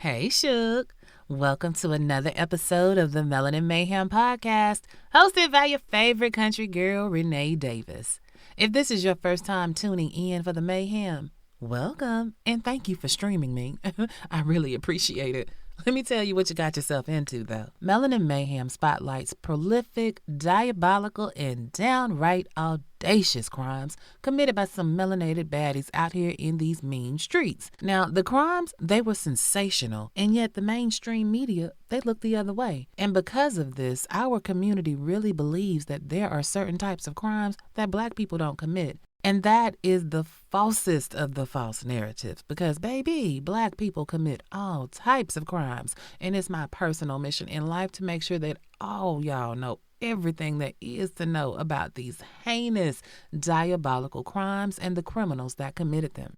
Hey, Shook. Welcome to another episode of the Melanin Mayhem podcast, hosted by your favorite country girl, Renee Davis. If this is your first time tuning in for the Mayhem, welcome, and thank you for streaming me. I really appreciate it. Let me tell you what you got yourself into, though. Melanin Mayhem spotlights prolific, diabolical, and downright audacious crimes committed by some melanated baddies out here in these mean streets. Now, the crimes, they were sensational, and yet the mainstream media, they look the other way. And because of this, our community really believes that there are certain types of crimes that Black people don't commit. And that is the falsest of the false narratives because, baby, Black people commit all types of crimes. And it's my personal mission in life to make sure that all y'all know everything there is to know about these heinous, diabolical crimes and the criminals that committed them.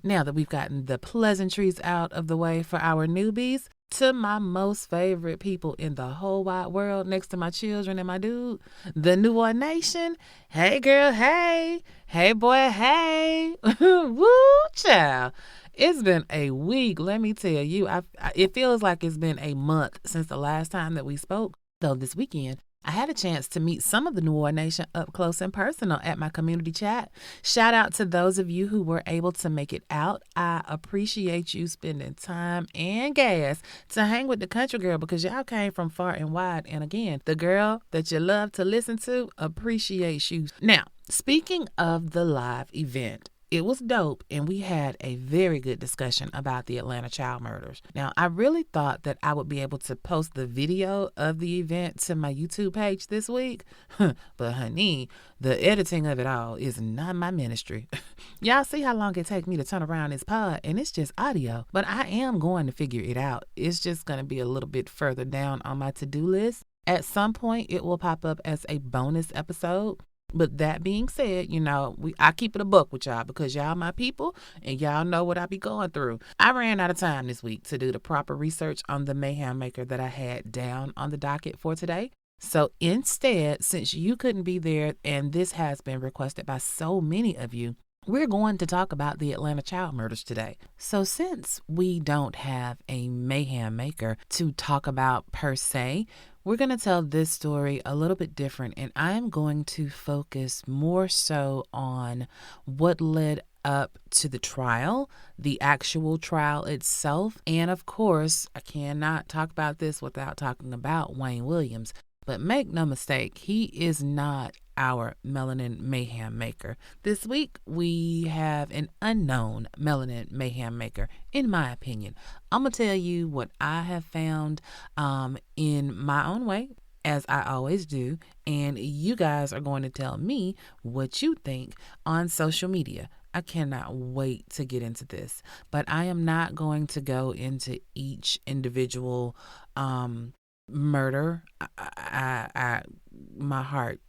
Now that we've gotten the pleasantries out of the way for our newbies, to my most favorite people in the whole wide world, next to my children and my dude, the New Orleans Nation. Hey, girl, hey. Hey, boy, hey. Woo, child. It's been a week, let me tell you. It feels like it's been a month since the last time that we spoke. Though this weekend, I had a chance to meet some of the New Orleans Nation up close and personal at my community chat. Shout out to those of you who were able to make it out. I appreciate you spending time and gas to hang with the country girl because y'all came from far and wide. And again, the girl that you love to listen to appreciates you. Now, speaking of the live event, it was dope, and we had a very good discussion about the Atlanta child murders. Now, I really thought that I would be able to post the video of the event to my YouTube page this week, but honey, the editing of it all is not my ministry. Y'all see how long it takes me to turn around this pod, and it's just audio, but I am going to figure it out. It's just going to be a little bit further down on my to-do list. At some point, it will pop up as a bonus episode. But that being said, I keep it a buck with y'all because y'all my people and y'all know what I be going through. I ran out of time this week to do the proper research on the Mayhem Maker that I had down on the docket for today. So instead, since you couldn't be there and this has been requested by so many of you, we're going to talk about the Atlanta child murders today. So since we don't have a Mayhem Maker to talk about per se, we're going to tell this story a little bit different, and I'm going to focus more so on what led up to the trial, the actual trial itself, and of course, I cannot talk about this without talking about Wayne Williams. But make no mistake, he is not our Melanin Mayhem Maker. This week, we have an unknown Melanin Mayhem Maker, in my opinion. I'm going to tell you what I have found in my own way, as I always do, and you guys are going to tell me what you think on social media. I cannot wait to get into this, but I am not going to go into each individual murder. My heart,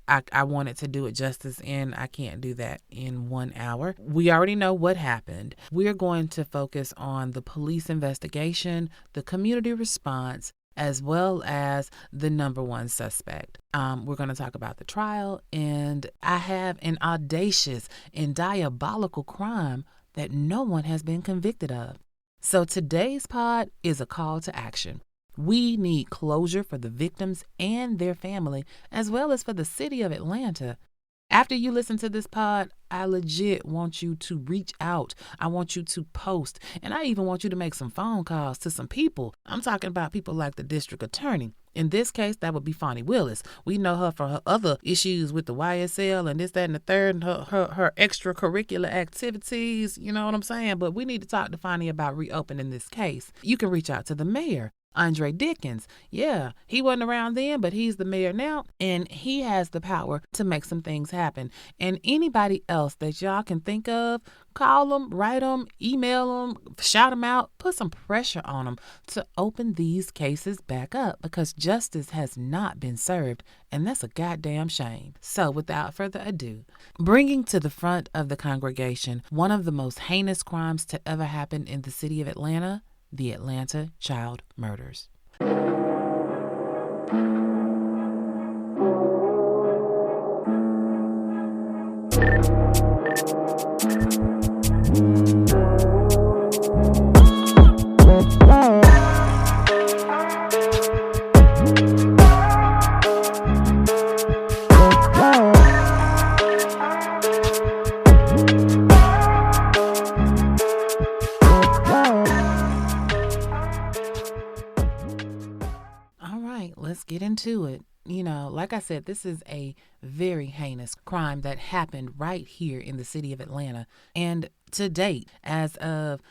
I wanted to do it justice, and I can't do that in 1 hour. We already know what happened. We're going to focus on the police investigation, the community response, as well as the number one suspect. We're going to talk about the trial, and I have an audacious and diabolical crime that no one has been convicted of. So today's pod is a call to action. We need closure for the victims and their family, as well as for the city of Atlanta. After you listen to this pod, I legit want you to reach out. I want you to post, and I even want you to make some phone calls to some people. I'm talking about people like the district attorney. In this case, that would be Fonnie Willis. We know her for her other issues with the YSL and this, that, and the third, and her extracurricular activities. You know what I'm saying? But we need to talk to Fonnie about reopening this case. You can reach out to the mayor, Andre Dickens. Yeah, he wasn't around then, but he's the mayor now, and he has the power to make some things happen. And anybody else that y'all can think of, call them, write them, email them, shout them out, put some pressure on them to open these cases back up because justice has not been served, and that's a goddamn shame. So without further ado, bringing to the front of the congregation one of the most heinous crimes to ever happen in the city of Atlanta, the Atlanta child murders. Let's get into it. Like I said, this is a very heinous crime that happened right here in the city of Atlanta. And to date, as of,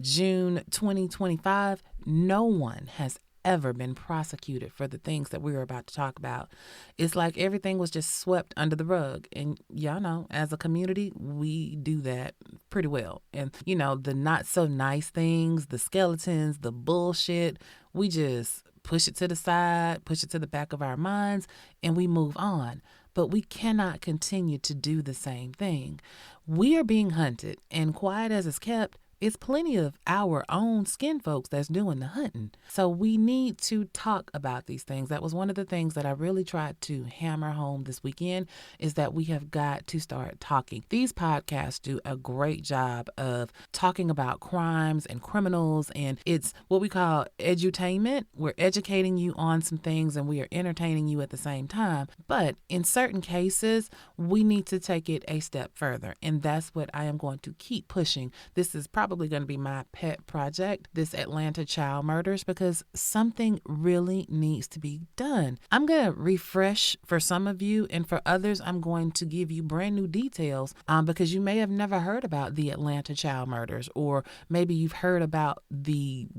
June 2025, no one has ever been prosecuted for the things that we were about to talk about. It's like everything was just swept under the rug. And y'all know, as a community, we do that pretty well. And, the not so nice things, the skeletons, the bullshit, we just push it to the side, push it to the back of our minds, and we move on. But we cannot continue to do the same thing. We are being hunted, and quiet as it's kept, it's plenty of our own skin folks that's doing the hunting. So we need to talk about these things. That was one of the things that I really tried to hammer home this weekend, is that we have got to start talking. These podcasts do a great job of talking about crimes and criminals, and it's what we call edutainment. We're educating you on some things and we are entertaining you at the same time. But in certain cases, we need to take it a step further, and that's what I am going to keep pushing. This is probably going to be my pet project, this Atlanta child murders, because something really needs to be done. I'm going to refresh for some of you, and for others, I'm going to give you brand new details because you may have never heard about the Atlanta child murders, or maybe you've heard about the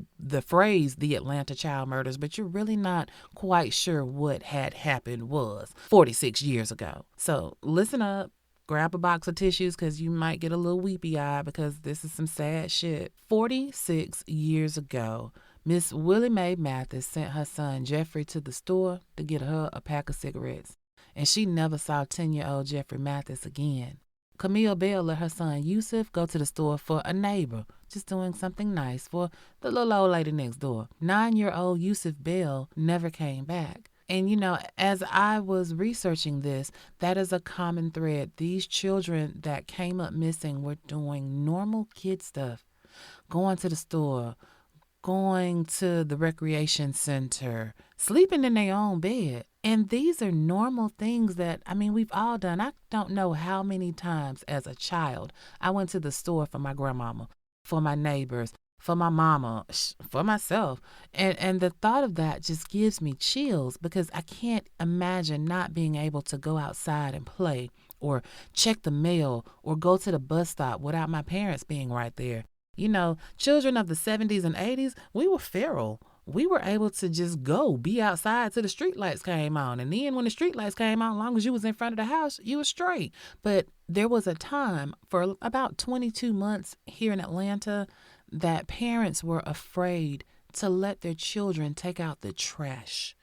phrase the Atlanta child murders, but you're really not quite sure what had happened was 46 years ago. So listen up. Grab a box of tissues because you might get a little weepy eye because this is some sad shit. 46 years ago, Miss Willie Mae Mathis sent her son Jeffrey to the store to get her a pack of cigarettes, and she never saw 10-year-old Jeffrey Mathis again. Camille Bell let her son Yusuf go to the store for a neighbor, just doing something nice for the little old lady next door. 9-year-old Yusuf Bell never came back. And, as I was researching this, that is a common thread. These children that came up missing were doing normal kid stuff, going to the store, going to the recreation center, sleeping in their own bed. And these are normal things that, we've all done. I don't know how many times as a child I went to the store for my grandmama, for my neighbors, for my mama, for myself. And the thought of that just gives me chills because I can't imagine not being able to go outside and play or check the mail or go to the bus stop without my parents being right there. Children of the 70s and 80s, we were feral. We were able to just be outside till the street lights came on. And then when the street lights came on, as long as you was in front of the house, you was straight. But there was a time for about 22 months here in Atlanta that parents were afraid to let their children take out the trash.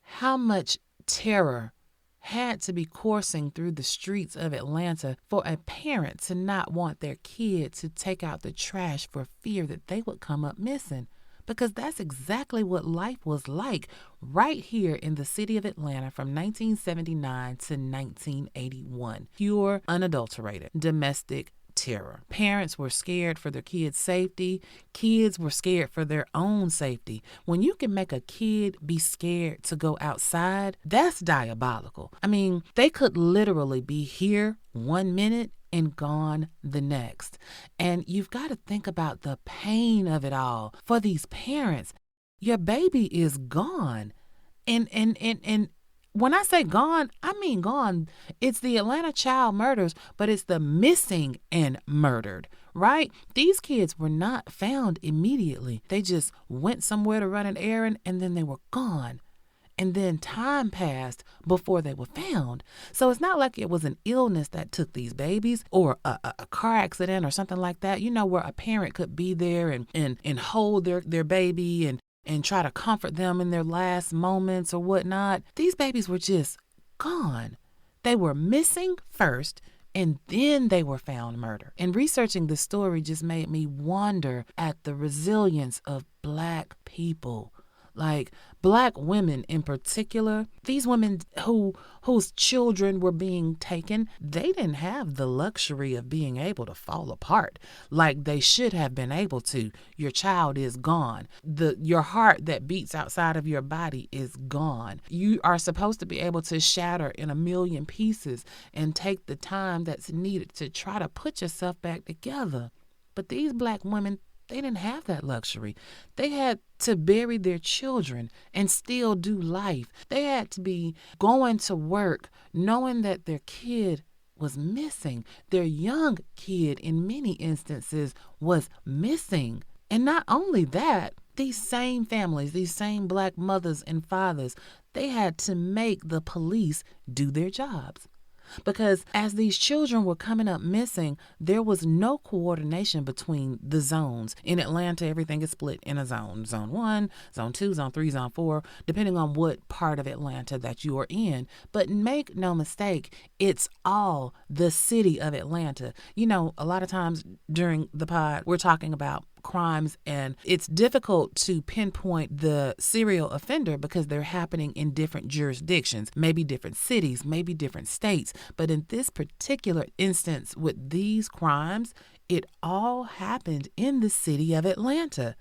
How much terror had to be coursing through the streets of Atlanta for a parent to not want their kid to take out the trash for fear that they would come up missing? Because that's exactly what life was like right here in the city of Atlanta from 1979 to 1981. Pure, unadulterated, domestic terror. Parents were scared for their kids' safety. Kids were scared for their own safety. When you can make a kid be scared to go outside, that's diabolical. They could literally be here 1 minute and gone the next. And you've got to think about the pain of it all. For these parents, your baby is gone. And when I say gone, I mean gone. It's the Atlanta child murders, but it's the missing and murdered, right? These kids were not found immediately. They just went somewhere to run an errand and then they were gone. And then time passed before they were found. So it's not like it was an illness that took these babies or a car accident or something like that, where a parent could be there and hold their baby and try to comfort them in their last moments or whatnot. These babies were just gone. They were missing first, and then they were found murdered. And researching this story just made me wonder at the resilience of Black people. Like Black women in particular, these women whose children were being taken, they didn't have the luxury of being able to fall apart like they should have been able to. Your child is gone. Your heart that beats outside of your body is gone. You are supposed to be able to shatter in a million pieces and take the time that's needed to try to put yourself back together. But these Black women, they didn't have that luxury. They had to bury their children and still do life. They had to be going to work knowing that their kid was missing. Their young kid, in many instances, was missing. And not only that, these same families, these same Black mothers and fathers, they had to make the police do their jobs. Because as these children were coming up missing, there was no coordination between the zones. In Atlanta, everything is split in a zone. Zone 1, Zone 2, Zone 3, Zone 4, depending on what part of Atlanta that you are in. But make no mistake, it's all the city of Atlanta. You know, a lot of times during the pod, we're talking about crimes, and it's difficult to pinpoint the serial offender because they're happening in different jurisdictions, maybe different cities, maybe different states. But in this particular instance with these crimes, it all happened in the city of Atlanta.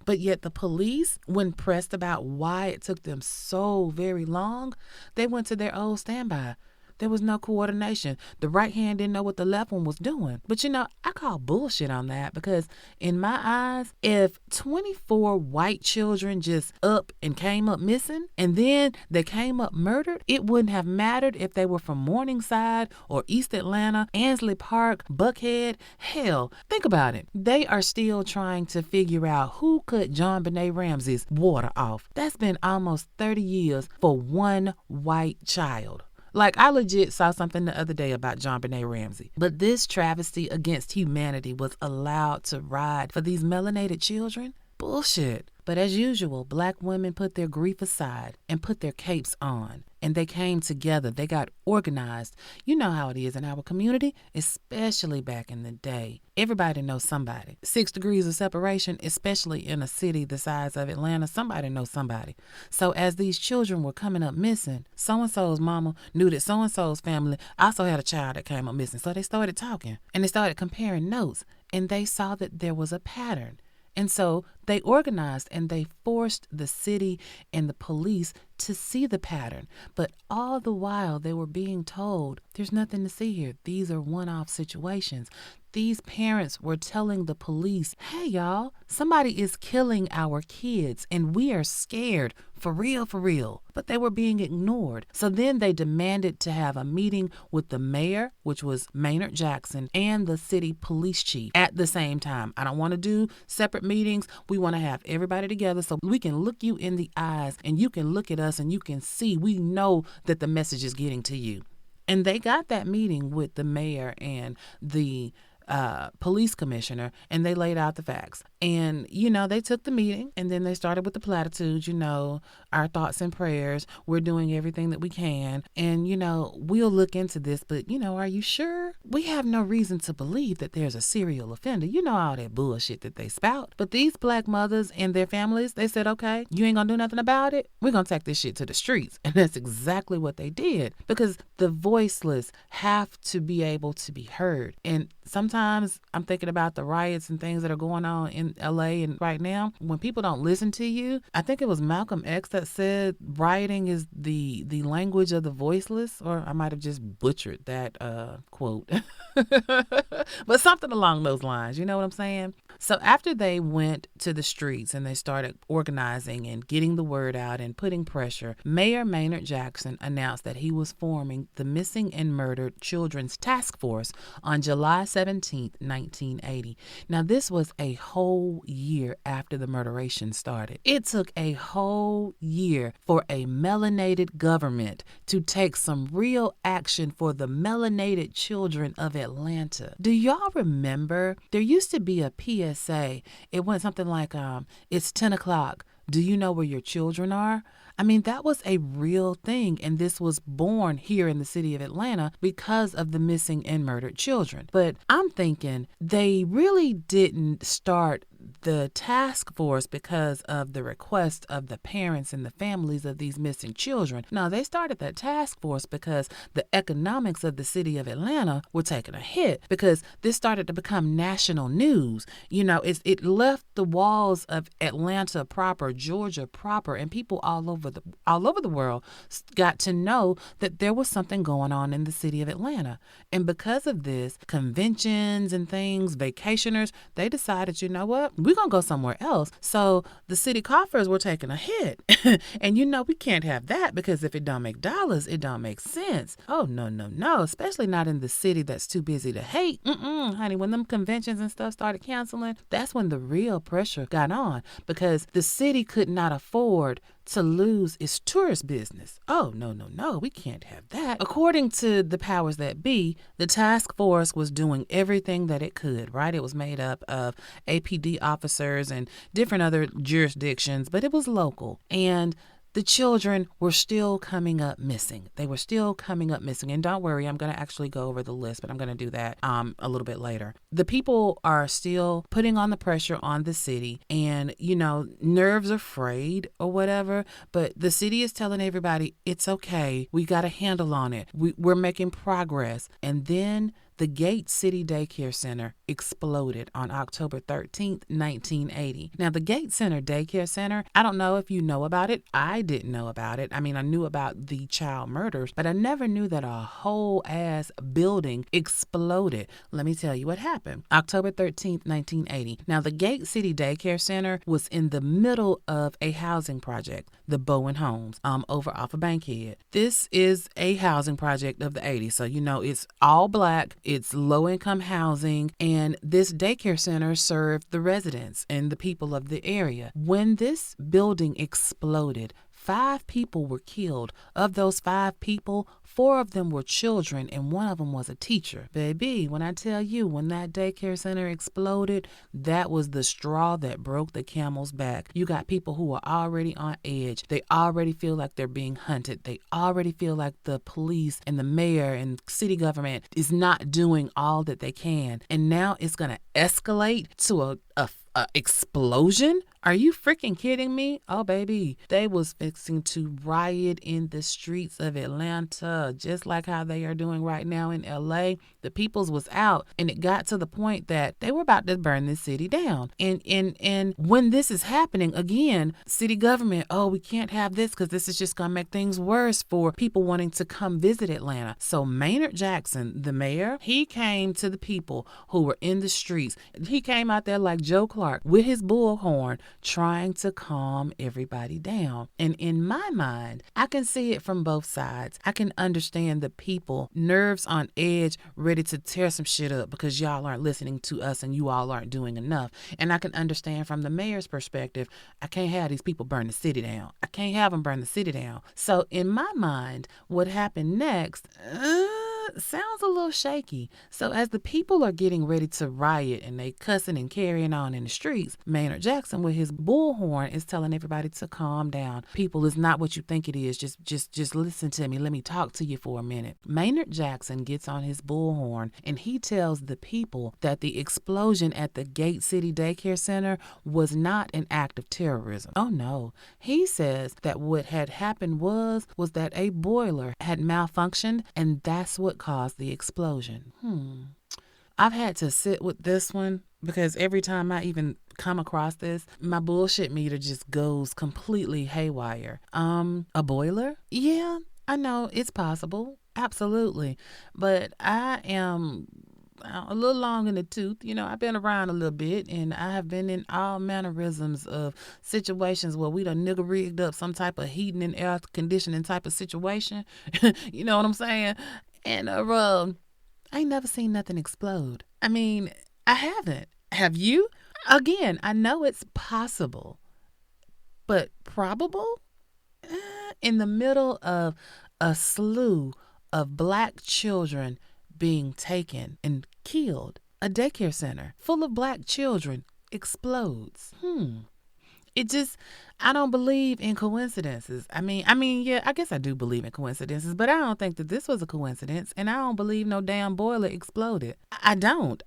But yet the police, when pressed about why it took them so very long, they went to their old standby. There was no coordination. The right hand didn't know what the left one was doing. But you know, I call bullshit on that because in my eyes, if 24 white children just up and came up missing and then they came up murdered, it wouldn't have mattered if they were from Morningside or East Atlanta, Ansley Park, Buckhead. Hell, think about it. They are still trying to figure out who cut John Benet Ramsey's water off. That's been almost 30 years for one white child. Like, I legit saw something the other day about John Benet Ramsey. But this travesty against humanity was allowed to ride for these melanated children? Bullshit. But as usual, Black women put their grief aside and put their capes on. And they came together. They got organized. You know how it is in our community, especially back in the day. Everybody knows somebody. 6 degrees of separation, especially in a city the size of Atlanta, somebody knows somebody. So as these children were coming up missing, so-and-so's mama knew that so-and-so's family also had a child that came up missing. So they started talking and they started comparing notes and they saw that there was a pattern. And so they organized and they forced the city and the police to see the pattern. But all the while they were being told, there's nothing to see here. These are one-off situations. These parents were telling the police, hey, y'all, somebody is killing our kids and we are scared. For real, for real. But they were being ignored. So then they demanded to have a meeting with the mayor, which was Maynard Jackson, and the city police chief at the same time. I don't want to do separate meetings. We want to have everybody together so we can look you in the eyes and you can look at us and you can see we know that the message is getting to you. And they got that meeting with the mayor and the police commissioner, and they laid out the facts. And, you know, they took the meeting and then they started with the platitudes, you know, our thoughts and prayers. We're doing everything that we can. And, you know, we'll look into this, but, you know, are you sure? We have no reason to believe that there's a serial offender. You know, all that bullshit that they spout. But these Black mothers and their families, they said, okay, you ain't gonna do nothing about it. We're gonna take this shit to the streets. And that's exactly what they did, because the voiceless have to be able to be heard. And sometimes I'm thinking about the riots and things that are going on in LA and right now, when people don't listen to you. I think it was Malcolm X that said rioting is the language of the voiceless, or I might have just butchered that quote. But something along those lines, you know what I'm saying? So after they went to the streets and they started organizing and getting the word out and putting pressure, Mayor Maynard Jackson announced that he was forming the Missing and Murdered Children's Task Force on July 17th, 1980. Now, this was a whole year after the murderation started. It took a whole year for a melanated government to take some real action for the melanated children of Atlanta. Do y'all remember? There used to be a PSA. It went something like, it's 10 o'clock. Do you know where your children are? I mean, that was a real thing, and this was born here in the city of Atlanta because of the missing and murdered children. But I'm thinking they really didn't start the task force because of the request of the parents and the families of these missing children. No, they started that task force because the economics of the city of Atlanta were taking a hit, because this started to become national news. It left the walls of Atlanta proper, Georgia proper, and people all over the world got to know that there was something going on in the city of Atlanta. And because of this, conventions and things, vacationers, they decided, you know what, we're going to go somewhere else. So the city coffers were taking a hit. And we can't have that, because if it don't make dollars, it don't make sense. Oh, no, especially not in the city that's too busy to hate. Honey, when them conventions and stuff started canceling, that's when the real pressure got on, because the city could not afford to lose its tourist business. Oh, no, we can't have that. According to the powers that be, the task force was doing everything that it could, right? It was made up of APD officers and different other jurisdictions, but it was local. And the children were still coming up missing. They were still coming up missing. And don't worry, I'm going to actually go over the list, but I'm going to do that a little bit later. The people are still putting on the pressure on the city, and, nerves are frayed or whatever, but the city is telling everybody, it's okay. We got a handle on it. We're making progress. And then the Gates City Daycare Center exploded on October 13th, 1980. Now, the Gates Center Daycare Center, I don't know if you know about it. I didn't know about it. I mean, I knew about the child murders, but I never knew that a whole ass building exploded. Let me tell you what happened. October 13th, 1980. Now, the Gates City Daycare Center was in the middle of a housing project, the Bowen Homes, over off of Bankhead. This is a housing project of the 80s. So, it's all black. It's low-income housing, and this daycare center served the residents and the people of the area. When this building exploded, 5 people were killed. Of those 5 people, 4 of them were children, and 1 of them was a teacher. Baby, when I tell you, when that daycare center exploded, that was the straw that broke the camel's back. You got people who are already on edge. They already feel like they're being hunted. They already feel like the police and the mayor and city government is not doing all that they can. And now it's going to escalate to a explosion? Are you freaking kidding me? Oh, baby, they was fixing to riot in the streets of Atlanta, just like how they are doing right now in LA. The peoples was out, and it got to the point that they were about to burn this city down. And when this is happening, again, city government, we can't have this because this is just going to make things worse for people wanting to come visit Atlanta. So Maynard Jackson, the mayor, he came to the people who were in the streets. He came out there like Joe Clark with his bullhorn, trying to calm everybody down. And in my mind, I can see it from both sides. I can understand the people, nerves on edge, ready to tear some shit up because y'all aren't listening to us and you all aren't doing enough. And I can understand from the mayor's perspective, I can't have these people burn the city down. I can't have them burn the city down. So in my mind, what happened next sounds a little shaky. So as the people are getting ready to riot and they cussing and carrying on in the streets, Maynard Jackson with his bullhorn is telling everybody to calm down. People, is not what you think it is. Just listen to me. Let me talk to you for a minute. Maynard Jackson gets on his bullhorn and he tells the people that the explosion at the Gate City Daycare Center was not an act of terrorism. Oh no. He says that what had happened was that a boiler had malfunctioned, and that's what caused the explosion. I've had to sit with this one because every time I even come across this, my bullshit meter just goes completely haywire. A boiler? Yeah, I know it's possible. Absolutely. But I am a little long in the tooth. I've been around a little bit, and I have been in all mannerisms of situations where we done nigga rigged up some type of heating and air conditioning type of situation. You know what I'm saying? And I ain't never seen nothing explode. I mean, I haven't. Have you? Again, I know it's possible, but probable? In the middle of a slew of black children being taken and killed, a daycare center full of black children explodes. I don't believe in coincidences. Yeah, I guess I do believe in coincidences, but I don't think that this was a coincidence, and I don't believe no damn boiler exploded. I don't.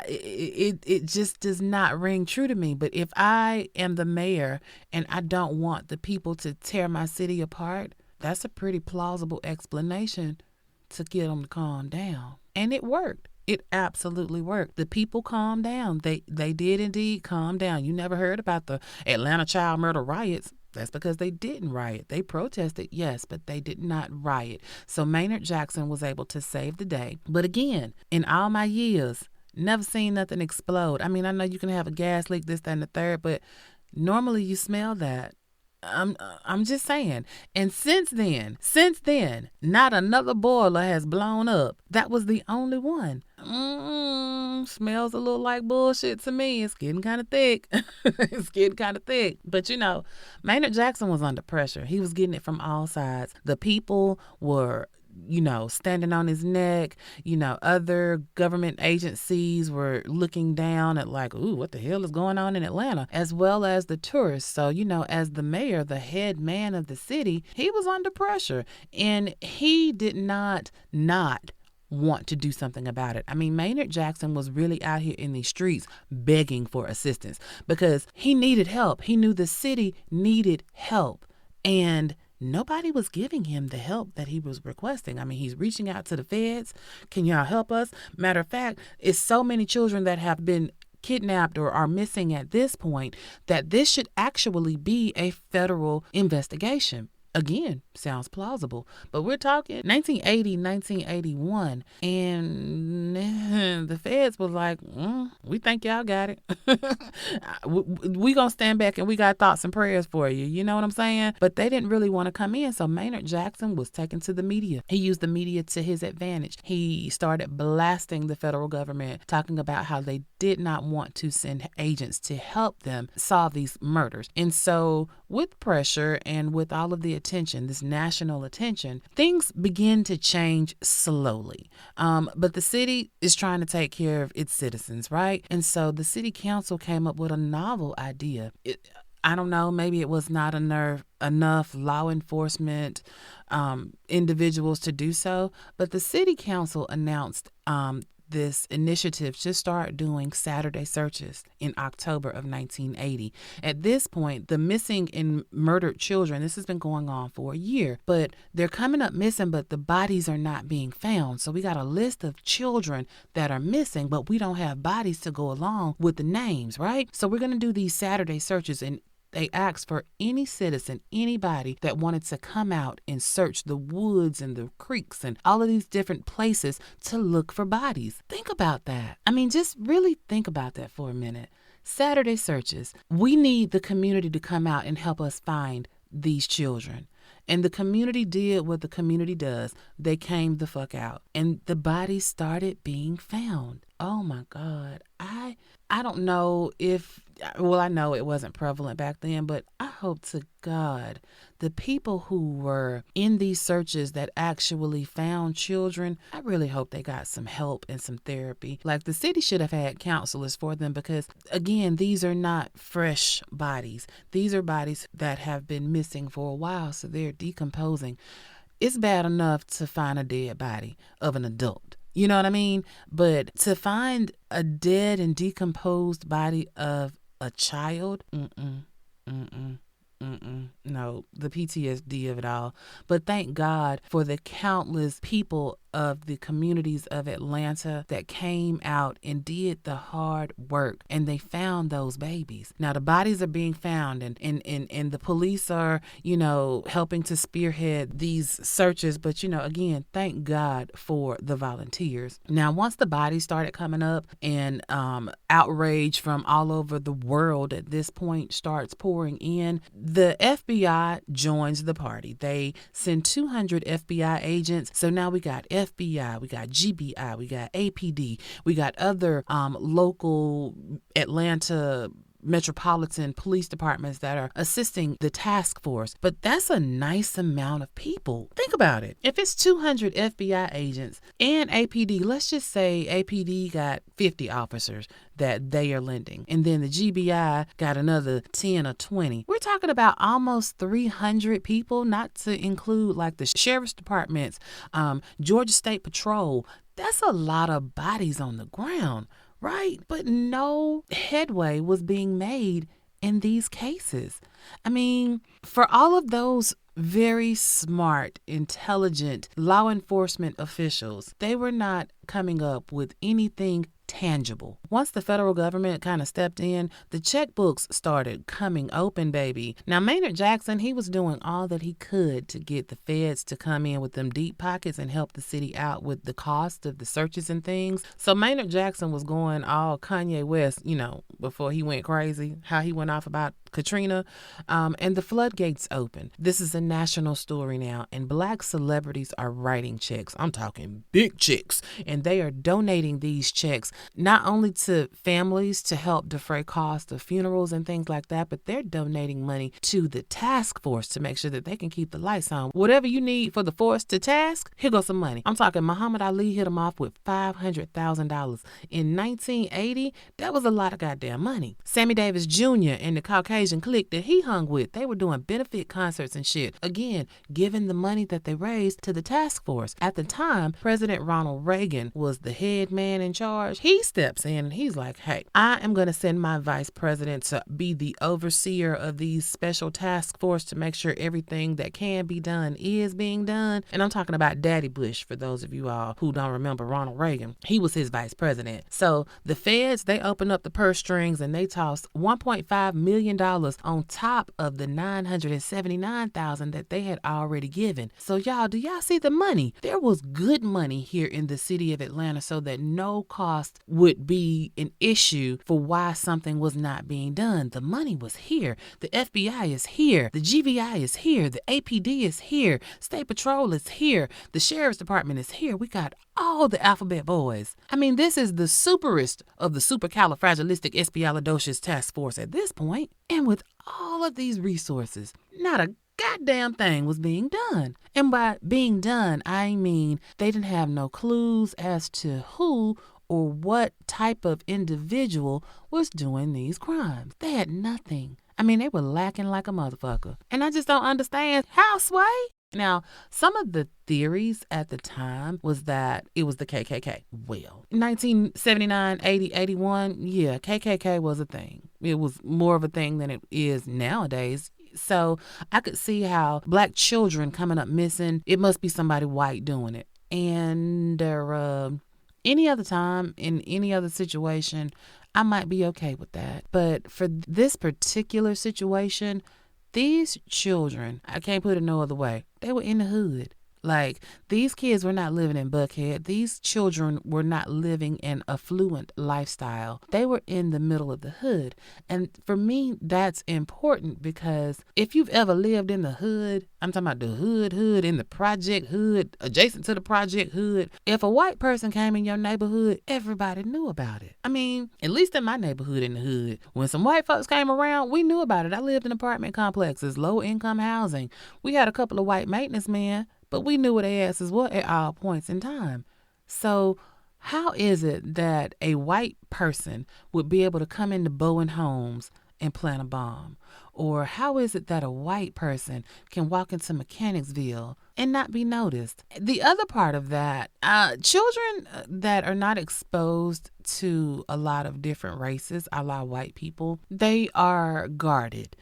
It just does not ring true to me. But if I am the mayor and I don't want the people to tear my city apart, that's a pretty plausible explanation to get them to calm down. And it worked. It absolutely worked. The people calmed down. They did indeed calm down. You never heard about the Atlanta child murder riots. That's because they didn't riot. They protested, yes, but they did not riot. So Maynard Jackson was able to save the day. But again, in all my years, never seen nothing explode. I mean, I know you can have a gas leak, this, that, and the third, but normally you smell that. I'm just saying. And since then, not another boiler has blown up. That was the only one. Smells a little like bullshit to me. It's getting kind of thick. But Maynard Jackson was under pressure. He was getting it from all sides. The people were standing on his neck. Other government agencies were looking down at like, ooh, what the hell is going on in Atlanta? As well as the tourists. So, as the mayor, the head man of the city, he was under pressure. And he did not want to do something about it. I mean, Maynard Jackson was really out here in these streets begging for assistance because he needed help. He knew the city needed help. And nobody was giving him the help that he was requesting. I mean, he's reaching out to the feds. Can y'all help us? Matter of fact, it's so many children that have been kidnapped or are missing at this point that this should actually be a federal investigation. Again, sounds plausible, but we're talking 1980, 1981, and the feds was like, we think y'all got it. We gonna stand back and we got thoughts and prayers for you. You know what I'm saying? But they didn't really want to come in, so Maynard Jackson was taken to the media. He used the media to his advantage. He started blasting the federal government, talking about how they did not want to send agents to help them solve these murders. And so with pressure and with all of the attention, this national attention, things begin to change slowly. But the city is trying to take care of its citizens, right? And so the city council came up with a novel idea. I don't know, maybe it was not enough law enforcement individuals to do so, but the city council announced this initiative to start doing Saturday searches in October of 1980. At this point, the missing and murdered children, this has been going on for a year, but they're coming up missing, but the bodies are not being found. So we got a list of children that are missing, but we don't have bodies to go along with the names, right? So we're going to do these Saturday searches, and they asked for any citizen, anybody that wanted to come out and search the woods and the creeks and all of these different places to look for bodies. Think about that. I mean, just really think about that for a minute. Saturday searches. We need the community to come out and help us find these children. And the community did what the community does. They came the fuck out. And the bodies started being found. Oh my God. I don't know I know it wasn't prevalent back then, but I hope to God the people who were in these searches that actually found children, I really hope they got some help and some therapy. Like the city should have had counselors for them because, again, these are not fresh bodies. These are bodies that have been missing for a while, so they're decomposing. It's bad enough to find a dead body of an adult. You know what I mean? But to find a dead and decomposed body of a child, no, the PTSD of it all. But thank God for the countless people of the communities of Atlanta that came out and did the hard work, and they found those babies. Now the bodies are being found, and the police are, helping to spearhead these searches. But, again, thank God for the volunteers. Now, once the bodies started coming up and outrage from all over the world at this point starts pouring in, the FBI joins the party. They send 200 FBI agents. So now we got FBI, we got GBI, we got APD, we got other local Atlanta metropolitan police departments that are assisting the task force. But that's a nice amount of people. Think about it. If it's 200 FBI agents and APD, let's just say APD got 50 officers that they are lending, and then the GBI got another 10 or 20. We're talking about almost 300 people, not to include like the sheriff's departments, Georgia State Patrol. That's a lot of bodies on the ground, right? But no headway was being made in these cases. I mean, for all of those very smart, intelligent law enforcement officials, they were not coming up with anything tangible. Once the federal government kind of stepped in, the checkbooks started coming open, baby. Now, Maynard Jackson, he was doing all that he could to get the feds to come in with them deep pockets and help the city out with the cost of the searches and things. So Maynard Jackson was going all Kanye West, before he went crazy, how he went off about Katrina, and the floodgates opened. This is a national story now, and Black celebrities are writing checks. I'm talking big checks, and they are donating these checks not only to families to help defray costs of funerals and things like that, but they're donating money to the task force to make sure that they can keep the lights on. Whatever you need for the force to task, here goes some money. I'm talking Muhammad Ali hit him off with $500,000. In 1980, that was a lot of goddamn money. Sammy Davis Jr. and the Caucasian clique that he hung with, they were doing benefit concerts and shit. Again, giving the money that they raised to the task force. At the time, President Ronald Reagan was the head man in charge. He steps in and he's like, hey, I am going to send my vice president to be the overseer of these special task force to make sure everything that can be done is being done. And I'm talking about Daddy Bush, for those of you all who don't remember Ronald Reagan. He was his vice president. So the feds, they opened up the purse strings and they tossed $1.5 million on top of the $979,000 that they had already given. So y'all, do y'all see the money? There was good money here in the city of Atlanta so that no cost would be an issue for why something was not being done. The money was here. The FBI is here. The GVI is here. The APD is here. State Patrol is here. The Sheriff's Department is here. We got all the alphabet boys. I mean, this is the superest of the supercalifragilisticexpialidocious task force at this point. And with all of these resources, not a goddamn thing was being done. And by being done, I mean they didn't have no clues as to who or what type of individual was doing these crimes. They had nothing. I mean, they were lacking like a motherfucker. And I just don't understand how, Sway. Now, some of the theories at the time was that it was the KKK. Well, 1979, 80, 81, yeah, KKK was a thing. It was more of a thing than it is nowadays. So I could see how Black children coming up missing, it must be somebody white doing it. And any other time, in any other situation, I might be okay with that. But for this particular situation, these children, I can't put it no other way, they were in the hood. Like, these kids were not living in Buckhead. These children were not living an affluent lifestyle. They were in the middle of the hood. And for me, that's important because if you've ever lived in the hood, I'm talking about the hood, in the project hood, adjacent to the project hood. If a white person came in your neighborhood, everybody knew about it. I mean, at least in my neighborhood in the hood, when some white folks came around, we knew about it. I lived in apartment complexes, low income housing. We had a couple of white maintenance men, but we knew where their asses were at all points in time. So how is it that a white person would be able to come into Bowen Homes and plant a bomb? Or how is it that a white person can walk into Mechanicsville and not be noticed? The other part of that, children that are not exposed to a lot of different races, a la white people, they are guarded,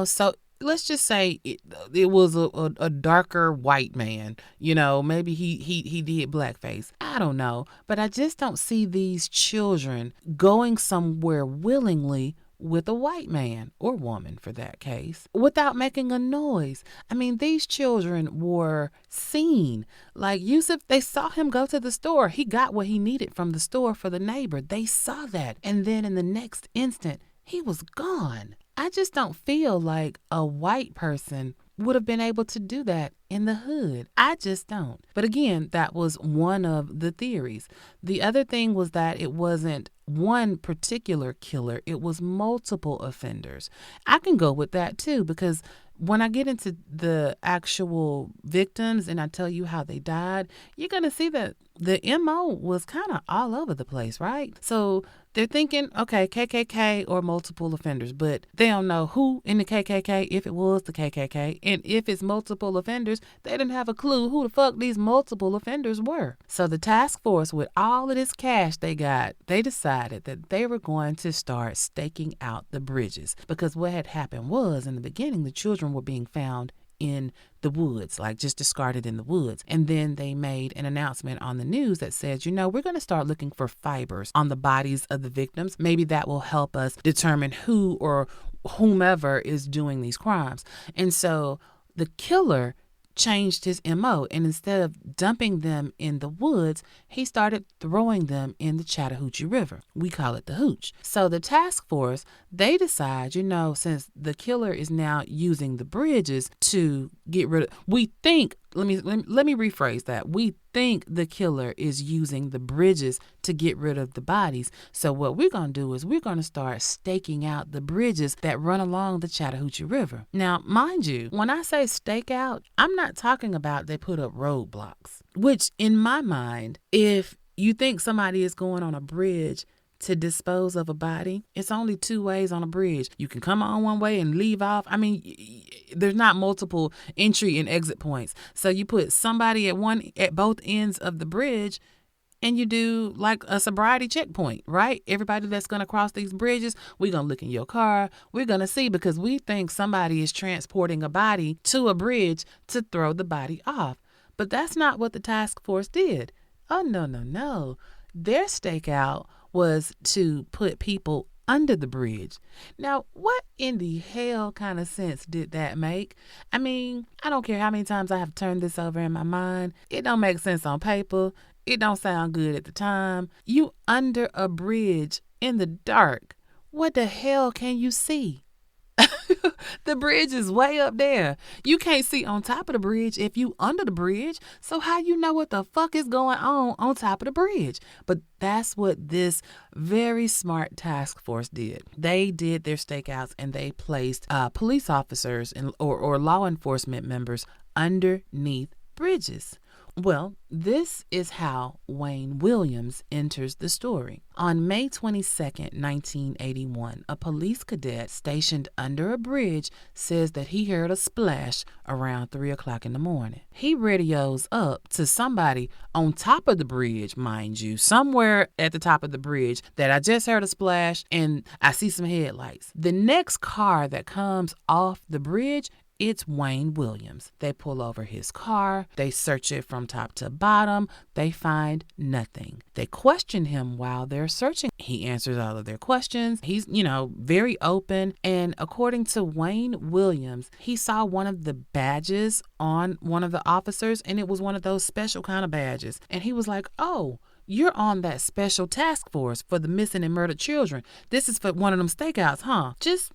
so let's just say it was a darker white man, maybe he did blackface. I don't know. But I just don't see these children going somewhere willingly with a white man or woman for that case without making a noise. I mean, these children were seen. Like Yusuf, they saw him go to the store. He got what he needed from the store for the neighbor. They saw that. And then in the next instant, he was gone. I just don't feel like a white person would have been able to do that in the hood. I just don't. But again, that was one of the theories. The other thing was that it wasn't one particular killer, it was multiple offenders. I can go with that too, because when I get into the actual victims and I tell you how they died, you're going to see that the MO was kind of all over the place, right? So they're thinking, okay, KKK or multiple offenders, but they don't know who in the KKK, if it was the KKK. And if it's multiple offenders, they didn't have a clue who the fuck these multiple offenders were. So the task force, with all of this cash they got, they decided that they were going to start staking out the bridges. Because what had happened was, in the beginning, the children were being found in the woods, like just discarded in the woods. And then they made an announcement on the news that said, we're going to start looking for fibers on the bodies of the victims. Maybe that will help us determine who or whomever is doing these crimes. And so the killer changed his MO, and instead of dumping them in the woods, he started throwing them in the Chattahoochee River. We call it the Hooch. So the task force, they decide, since the killer is now using the bridges to get rid of, we think, let me rephrase that. We think the killer is using the bridges to get rid of the bodies. So what we're going to do is we're going to start staking out the bridges that run along the Chattahoochee River. Now, mind you, when I say stake out, I'm not talking about they put up roadblocks, which in my mind, if you think somebody is going on a bridge to dispose of a body, it's only two ways on a bridge. You can come on one way and leave off. I mean, there's not multiple entry and exit points. So you put somebody at both ends of the bridge, and you do like a sobriety checkpoint, right? Everybody that's going to cross these bridges, we're going to look in your car. We're going to see, because we think somebody is transporting a body to a bridge to throw the body off. But that's not what the task force did. Oh, no. Their stakeout was to put people under the bridge. Now, what in the hell kind of sense did that make? I mean, I don't care how many times I have turned this over in my mind. It don't make sense on paper. It don't sound good at the time. You under a bridge in the dark. What the hell can you see? The bridge is way up there. You can't see on top of the bridge if you under the bridge. So how you know what the fuck is going on top of the bridge? But that's what this very smart task force did. They did their stakeouts, and they placed police officers or law enforcement members underneath bridges. Well, this is how Wayne Williams enters the story. On May 22nd, 1981, a police cadet stationed under a bridge says that he heard a splash around 3 o'clock in the morning. He radios up to somebody on top of the bridge, mind you, somewhere at the top of the bridge, that I just heard a splash and I see some headlights. The next car that comes off the bridge, it's Wayne Williams. They pull over his car. They search it from top to bottom. They find nothing. They question him while they're searching. He answers all of their questions. He's, very open. And according to Wayne Williams, he saw one of the badges on one of the officers, and it was one of those special kind of badges. And he was like, oh, you're on that special task force for the missing and murdered children. This is for one of them stakeouts, huh? Just,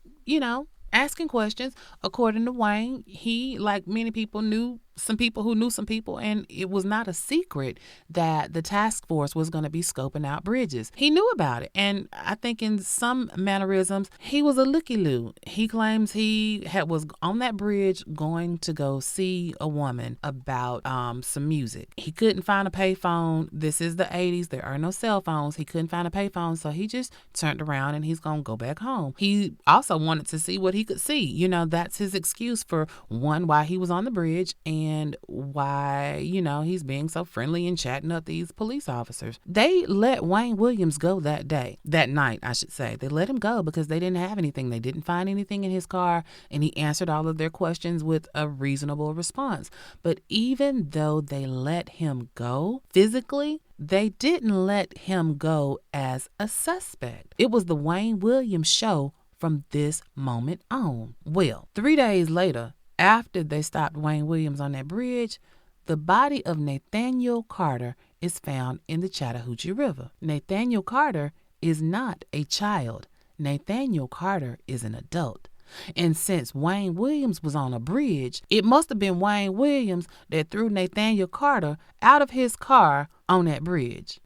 asking questions. According to Wayne, he, like many people, knew some people who knew some people, and it was not a secret that the task force was going to be scoping out bridges. He knew about it, and I think in some mannerisms, he was a looky-loo. He claims he was on that bridge going to go see a woman about some music. He couldn't find a payphone. This is the 80s. There are no cell phones. He couldn't find a payphone, so he just turned around and he's going to go back home. He also wanted to see what he could see. That's his excuse for, one, why he was on the bridge, and why, he's being so friendly and chatting up these police officers. They let Wayne Williams go that night, I should say. They let him go because they didn't have anything. They didn't find anything in his car, and he answered all of their questions with a reasonable response. But even though they let him go physically, they didn't let him go as a suspect. It was the Wayne Williams show from this moment on. Well, 3 days later, after they stopped Wayne Williams on that bridge, the body of Nathaniel Carter is found in the Chattahoochee River. Nathaniel Carter is not a child. Nathaniel Carter is an adult. And since Wayne Williams was on a bridge, it must have been Wayne Williams that threw Nathaniel Carter out of his car on that bridge.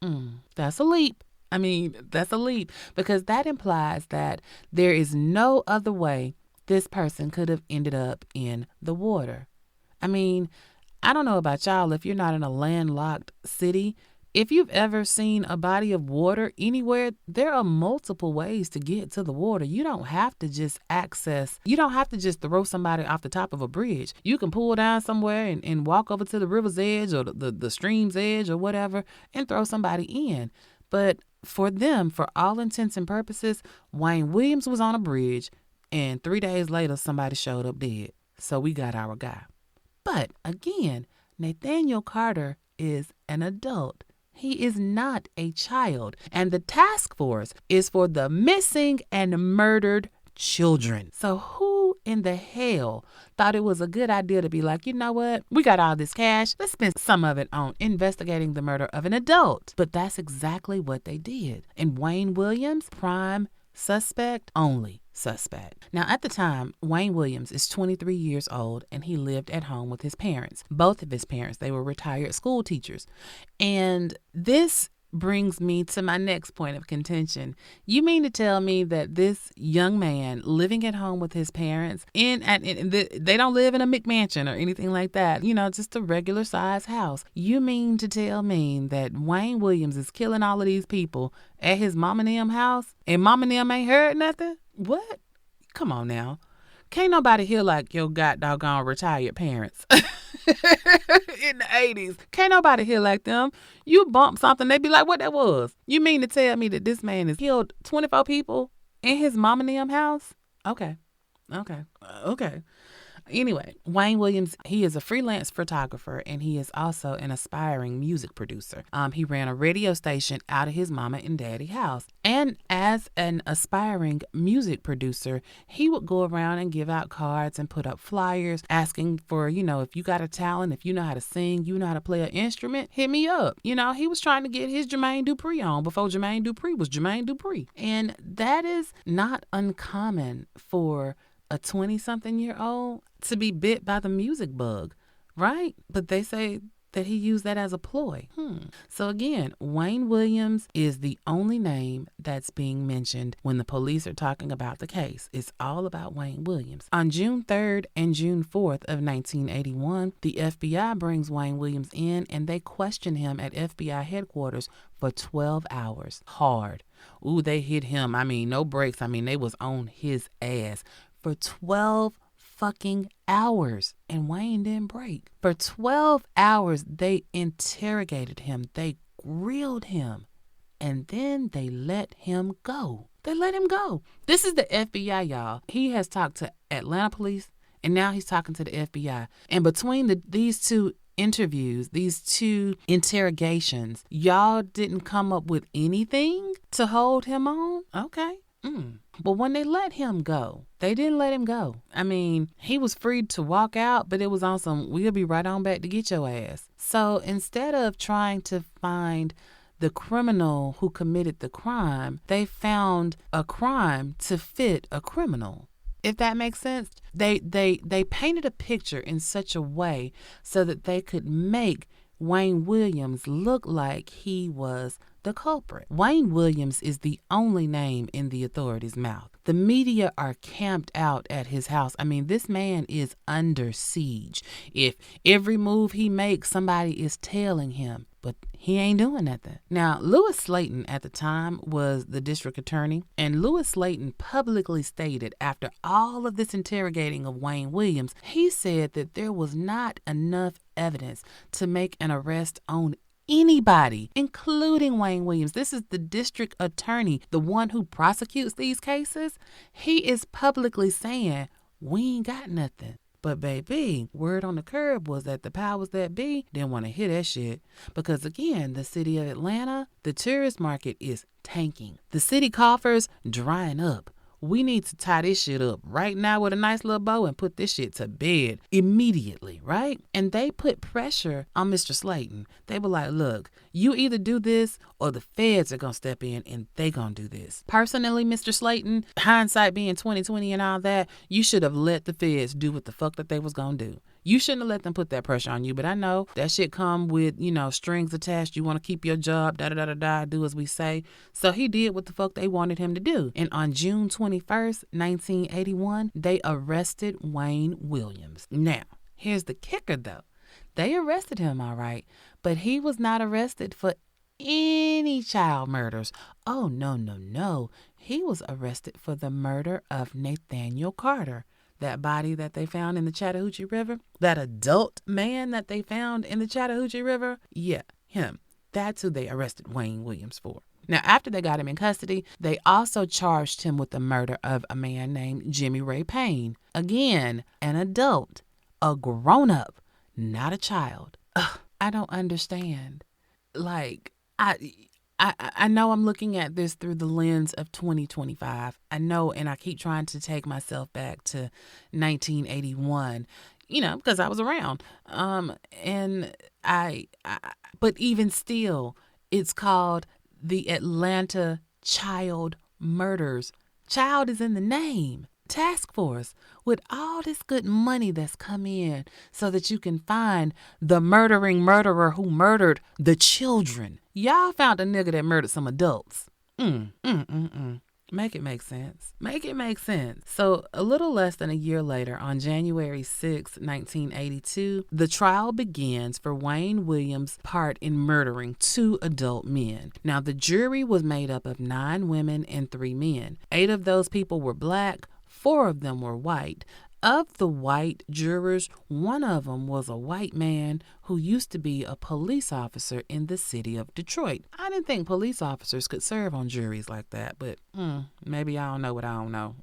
That's a leap. I mean, that's a leap because that implies that there is no other way this person could have ended up in the water. I mean, I don't know about y'all if you're not in a landlocked city. If you've ever seen a body of water anywhere, there are multiple ways to get to the water. You don't have to just throw somebody off the top of a bridge. You can pull down somewhere and walk over to the river's edge or the stream's edge or whatever and throw somebody in. But for them, for all intents and purposes, Wayne Williams was on a bridge and 3 days later somebody showed up dead. So we got our guy. But again, Nathaniel Carter is an adult. He is not a child. And the task force is for the missing and murdered children. So who in the hell thought it was a good idea to be like, you know what? We got all this cash. Let's spend some of it on investigating the murder of an adult. But that's exactly what they did. And Wayne Williams, prime suspect, only suspect. Now, at the time, Wayne Williams is 23 years old and he lived at home with his parents. Both of his parents, they were retired school teachers. And this brings me to my next point of contention. You mean to tell me that this young man living at home with his parents, they don't live in a McMansion or anything like that, just a regular size house. You mean to tell me that Wayne Williams is killing all of these people at his mom and them house and mom and them ain't heard nothing? What? Come on now. Can't nobody hear like your doggone retired parents in the 80s. Can't nobody hear like them. You bump something, they be like, what that was? You mean to tell me that this man has killed 24 people in his mom and them house? Okay. Anyway, Wayne Williams, he is a freelance photographer and he is also an aspiring music producer. He ran a radio station out of his mama and daddy house. And as an aspiring music producer, he would go around and give out cards and put up flyers asking for, if you got a talent, if you know how to sing, you know how to play an instrument, hit me up. He was trying to get his Jermaine Dupri on before Jermaine Dupri was Jermaine Dupri. And that is not uncommon for a 20-something-year-old to be bit by the music bug, right? But they say that he used that as a ploy. So again, Wayne Williams is the only name that's being mentioned when the police are talking about the case. It's all about Wayne Williams. On June 3rd and June 4th of 1981, the FBI brings Wayne Williams in and they question him at FBI headquarters for 12 hours. Hard. Ooh, they hit him. No breaks. They was on his ass for 12 fucking hours, and Wayne didn't break. For 12 hours, they interrogated him. They grilled him, and then they let him go. They let him go. This is the FBI, y'all. He has talked to Atlanta police, and now he's talking to the FBI. And between these two interviews, these two interrogations, y'all didn't come up with anything to hold him on? Okay. But when they let him go, they didn't let him go. He was free to walk out, but it was on some, we'll be right on back to get your ass. So instead of trying to find the criminal who committed the crime, they found a crime to fit a criminal. If that makes sense, they painted a picture in such a way so that they could make Wayne Williams look like he was the culprit. Wayne Williams is the only name in the authorities' mouth. The media are camped out at his house. This man is under siege. If every move he makes, somebody is tailing him, but he ain't doing nothing. Now, Lewis Slayton at the time was the district attorney, and Lewis Slayton publicly stated after all of this interrogating of Wayne Williams, he said that there was not enough evidence to make an arrest on anybody, including Wayne Williams. This is the district attorney, the one who prosecutes these cases. He is publicly saying, we ain't got nothing. But baby, word on the curb was that the powers that be didn't want to hear that shit. Because again, the city of Atlanta, the tourist market is tanking. The city coffers drying up. We need to tie this shit up right now with a nice little bow and put this shit to bed immediately, right? And they put pressure on Mr. Slayton. They were like, look, you either do this or the feds are going to step in and they going to do this. Personally, Mr. Slayton, hindsight being 2020 and all that, you should have let the feds do what the fuck that they was going to do. You shouldn't have let them put that pressure on you, but I know that shit come with, strings attached. You want to keep your job, do as we say. So he did what the fuck they wanted him to do. And on June 21st, 1981, they arrested Wayne Williams. Now, here's the kicker though. They arrested him, all right, but he was not arrested for any child murders. Oh, no. He was arrested for the murder of Nathaniel Carter. That body that they found in the Chattahoochee River, that adult man that they found in the Chattahoochee River, yeah, him. That's who they arrested Wayne Williams for. Now, after they got him in custody, they also charged him with the murder of a man named Jimmy Ray Payne. Again, an adult, a grown-up, not a child. Ugh, I don't understand. Like, I know I'm looking at this through the lens of 2025. I know, and I keep trying to take myself back to 1981, because I was around. But even still, it's called the Atlanta Child Murders. Child is in the name. Task force with all this good money that's come in so that you can find the murdering murderer who murdered the children. Y'all found a nigga that murdered some adults. Make it make sense. Make it make sense. So a little less than a year later, on January 6, 1982, the trial begins for Wayne Williams' part in murdering 2 adult men. Now, the jury was made up of 9 women and 3 men. 8 of those people were black. 4 of them were white. Of the white jurors, 1 of them was a white man who used to be a police officer in the city of Detroit. I didn't think police officers could serve on juries like that, but maybe I don't know what I don't know.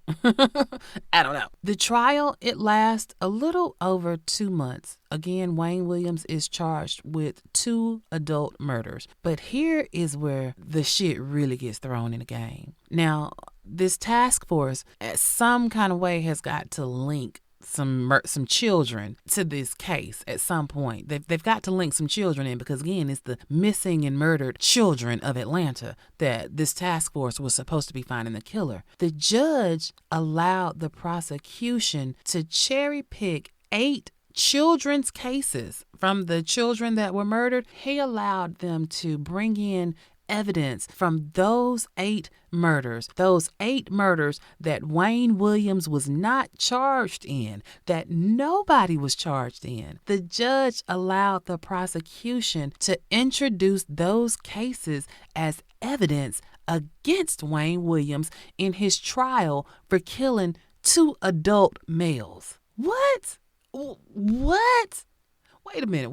I don't know. The trial, it lasts a little over 2 months. Again, Wayne Williams is charged with 2 adult murders. But here is where the shit really gets thrown in the game. Now, this task force, at some kind of way, has got to link some children to this case at some point. They've got to link some children in because, again, it's the missing and murdered children of Atlanta that this task force was supposed to be finding the killer. The judge allowed the prosecution to cherry pick 8 children's cases from the children that were murdered. He allowed them to bring in evidence from those 8 murders that Wayne Williams was not charged in, that nobody was charged in. The judge allowed the prosecution to introduce those cases as evidence against Wayne Williams in his trial for killing 2 adult males. What? Wait a minute.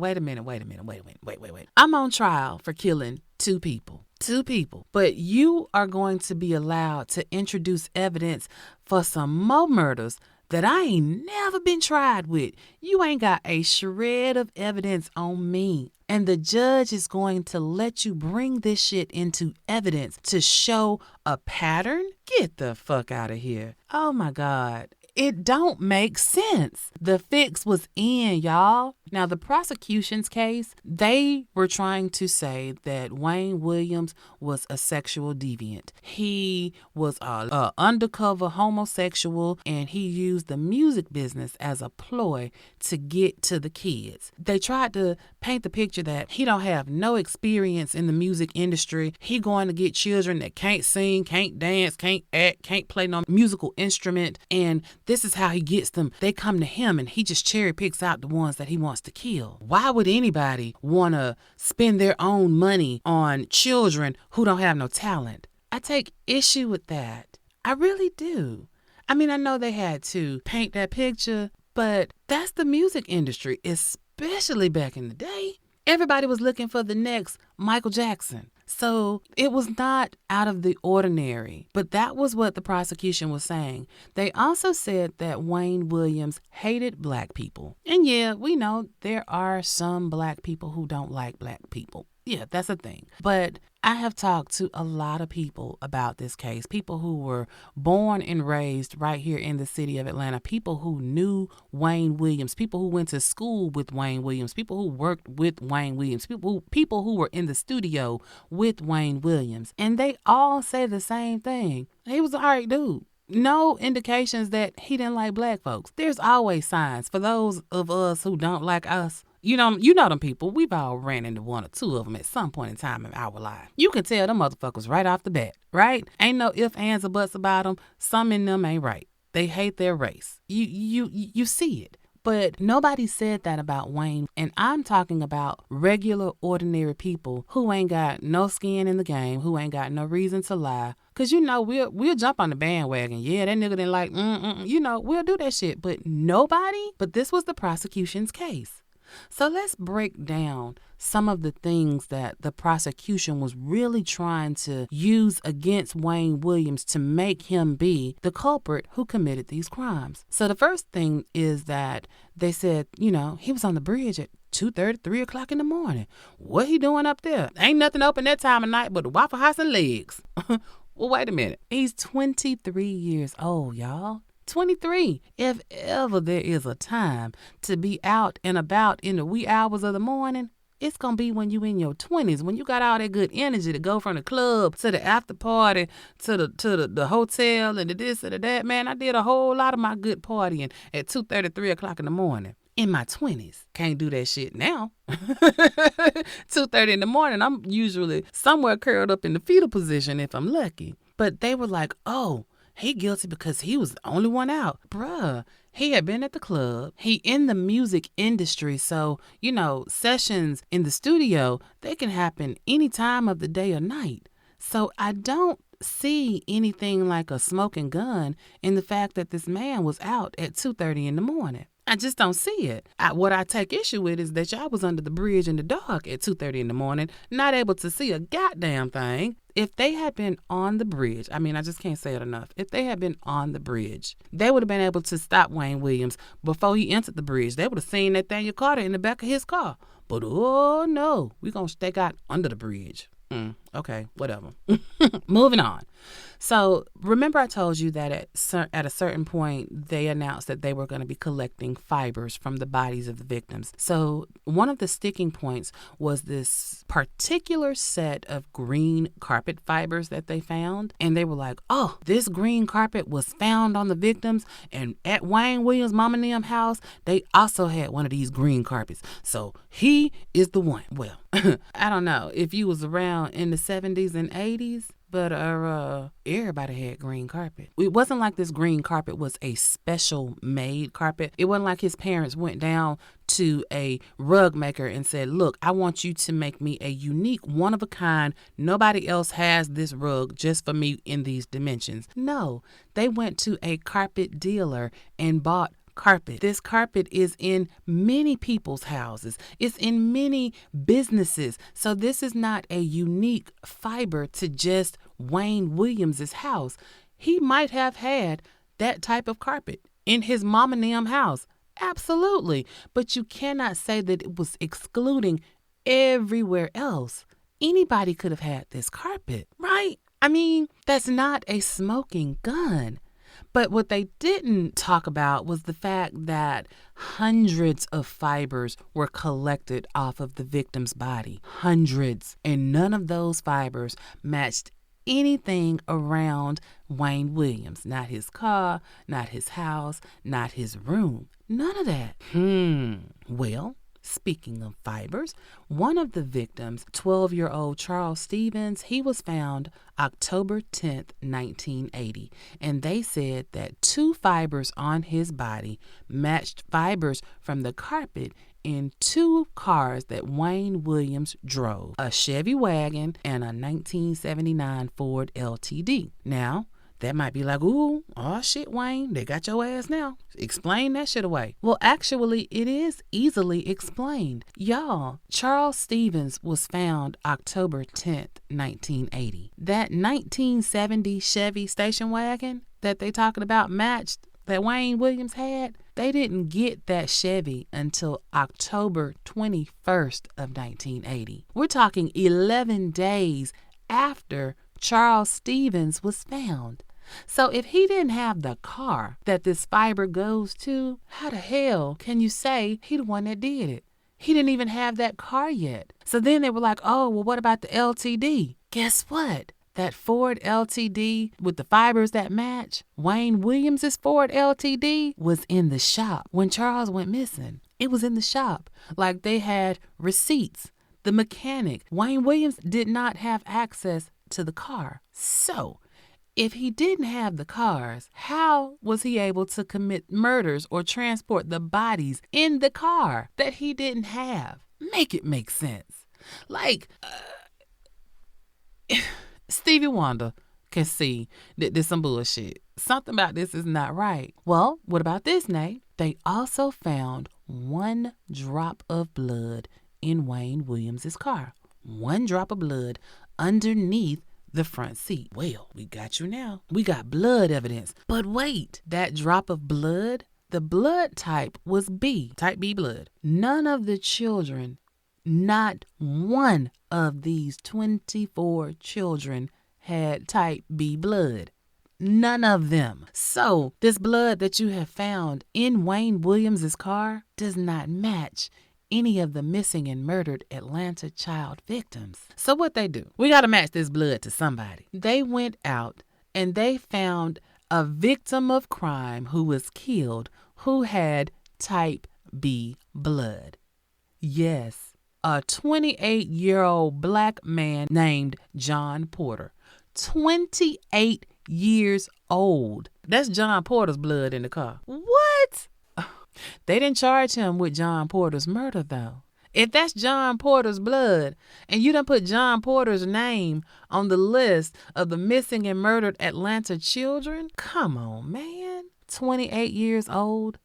I'm on trial for killing 2 people. 2 people. But you are going to be allowed to introduce evidence for some more murders that I ain't never been tried with. You ain't got a shred of evidence on me. And the judge is going to let you bring this shit into evidence to show a pattern? Get the fuck out of here. Oh my God. It don't make sense. The fix was in, y'all. Now, the prosecution's case, they were trying to say that Wayne Williams was a sexual deviant. He was a undercover homosexual, and he used the music business as a ploy to get to the kids. They tried to paint the picture that he don't have no experience in the music industry. He going to get children that can't sing, can't dance, can't act, can't play no musical instrument, and this is how he gets them. They come to him, and he just cherry picks out the ones that he wants to kill. Why would anybody want to spend their own money on children who don't have no talent? I take issue with that. I really do. I mean, I know they had to paint that picture, but that's the music industry, especially back in the day. Everybody was looking for the next Michael Jackson. So it was not out of the ordinary, but that was what the prosecution was saying. They also said that Wayne Williams hated black people. And yeah, we know there are some black people who don't like black people. Yeah, that's a thing. But I have talked to a lot of people about this case, people who were born and raised right here in the city of Atlanta, people who knew Wayne Williams, people who went to school with Wayne Williams, people who worked with Wayne Williams, people who were in the studio with Wayne Williams. And they all say the same thing. He was an all right dude. No indications that he didn't like black folks. There's always signs. For those of us who don't like us, you know them people. We've all ran into one or two of them at some point in time in our life. You can tell them motherfuckers right off the bat, right? Ain't no ifs, ands, or buts about them. Some in them ain't right. They hate their race. You see it. But nobody said that about Wayne. And I'm talking about regular, ordinary people who ain't got no skin in the game, who ain't got no reason to lie. Because, we'll jump on the bandwagon. Yeah, that nigga didn't like, we'll do that shit. But this was the prosecution's case. So let's break down some of the things that the prosecution was really trying to use against Wayne Williams to make him be the culprit who committed these crimes. So the first thing is that they said, he was on the bridge at 2:30, 3 o'clock in the morning. What he doing up there? Ain't nothing open that time of night but the Waffle House and legs. Well, wait a minute. He's 23 years old, y'all. 23. If ever there is a time to be out and about in the wee hours of the morning, it's going to be when you in your 20s, when you got all that good energy to go from the club to the after party to the hotel and the this and the that. Man, I did a whole lot of my good partying at 2:30, 3 o'clock in the morning. In my 20s. Can't do that shit now. 2:30 in the morning, I'm usually somewhere curled up in the fetal position if I'm lucky. But they were like, oh, he guilty because he was the only one out. Bruh, he had been at the club. He in the music industry. So, sessions in the studio, they can happen any time of the day or night. So I don't see anything like a smoking gun in the fact that this man was out at 2:30 in the morning. I just don't see it. What I take issue with is that y'all was under the bridge in the dark at 2:30 in the morning, not able to see a goddamn thing. If they had been on the bridge, I just can't say it enough. If they had been on the bridge, they would have been able to stop Wayne Williams before he entered the bridge. They would have seen Nathaniel Carter in the back of his car. But oh no, we're going to stake out under the bridge. Okay, whatever. Moving on. So remember I told you that at a certain point, they announced that they were going to be collecting fibers from the bodies of the victims. So one of the sticking points was this particular set of green carpet fibers that they found. And they were like, oh, this green carpet was found on the victims. And at Wayne Williams' mama and them house, they also had one of these green carpets. So he is the one. Well, I don't know if you was around in the 70s and 80s. But everybody had green carpet. It wasn't like this green carpet was a special made carpet. It wasn't like his parents went down to a rug maker and said, look, I want you to make me a unique, one of a kind. Nobody else has this rug just for me in these dimensions. No, they went to a carpet dealer and bought carpet. This carpet is in many people's houses. It's in many businesses. So this is not a unique fiber to just Wayne Williams's house. He might have had that type of carpet in his mom and them house. Absolutely. But you cannot say that it was excluding everywhere else. Anybody could have had this carpet, right? That's not a smoking gun. But what they didn't talk about was the fact that hundreds of fibers were collected off of the victim's body. Hundreds. And none of those fibers matched anything around Wayne Williams. Not his car, not his house, not his room. None of that. Well, speaking of fibers, one of the victims, 12-year-old Charles Stevens, he was found October 10th, 1980. And they said that 2 fibers on his body matched fibers from the carpet in 2 cars that Wayne Williams drove, a Chevy wagon and a 1979 Ford LTD. Now, that might be like, ooh, oh shit, Wayne, they got your ass now. Explain that shit away. Well, actually, it is easily explained. Y'all, Charles Stevens was found October 10th, 1980. That 1970 Chevy station wagon that they talking about matched that Wayne Williams had, they didn't get that Chevy until October 21st of 1980. We're talking 11 days after Charles Stevens was found. So if he didn't have the car that this fiber goes to, how the hell can you say he the one that did it? He didn't even have that car yet. So then they were like, oh, well, what about the LTD? Guess what? That Ford LTD with the fibers that match, Wayne Williams' Ford LTD, was in the shop when Charles went missing. It was in the shop. Like, they had receipts. The mechanic, Wayne Williams, did not have access to the car. So if he didn't have the cars, how was he able to commit murders or transport the bodies in the car that he didn't have? Make it make sense. Like, Stevie Wonder can see that there's some bullshit. Something about this is not right. Well, what about this, Nate? They also found 1 drop of blood in Wayne Williams' car. 1 drop of blood underneath the front seat. Well, we got you now. We got blood evidence. But wait, that drop of blood, the blood type was B, type B blood. None of the children, not one of these 24 children had type B blood. None of them. So this blood that you have found in Wayne Williams' car does not match any of the missing and murdered Atlanta child victims. So what they do? We got to match this blood to somebody. They went out and they found a victim of crime who was killed who had type B blood. Yes, a 28-year-old black man named John Porter. 28 years old. That's John Porter's blood in the car. What? They didn't charge him with John Porter's murder, though. If that's John Porter's blood, and you done put John Porter's name on the list of the missing and murdered Atlanta children, come on, man. 28 years old?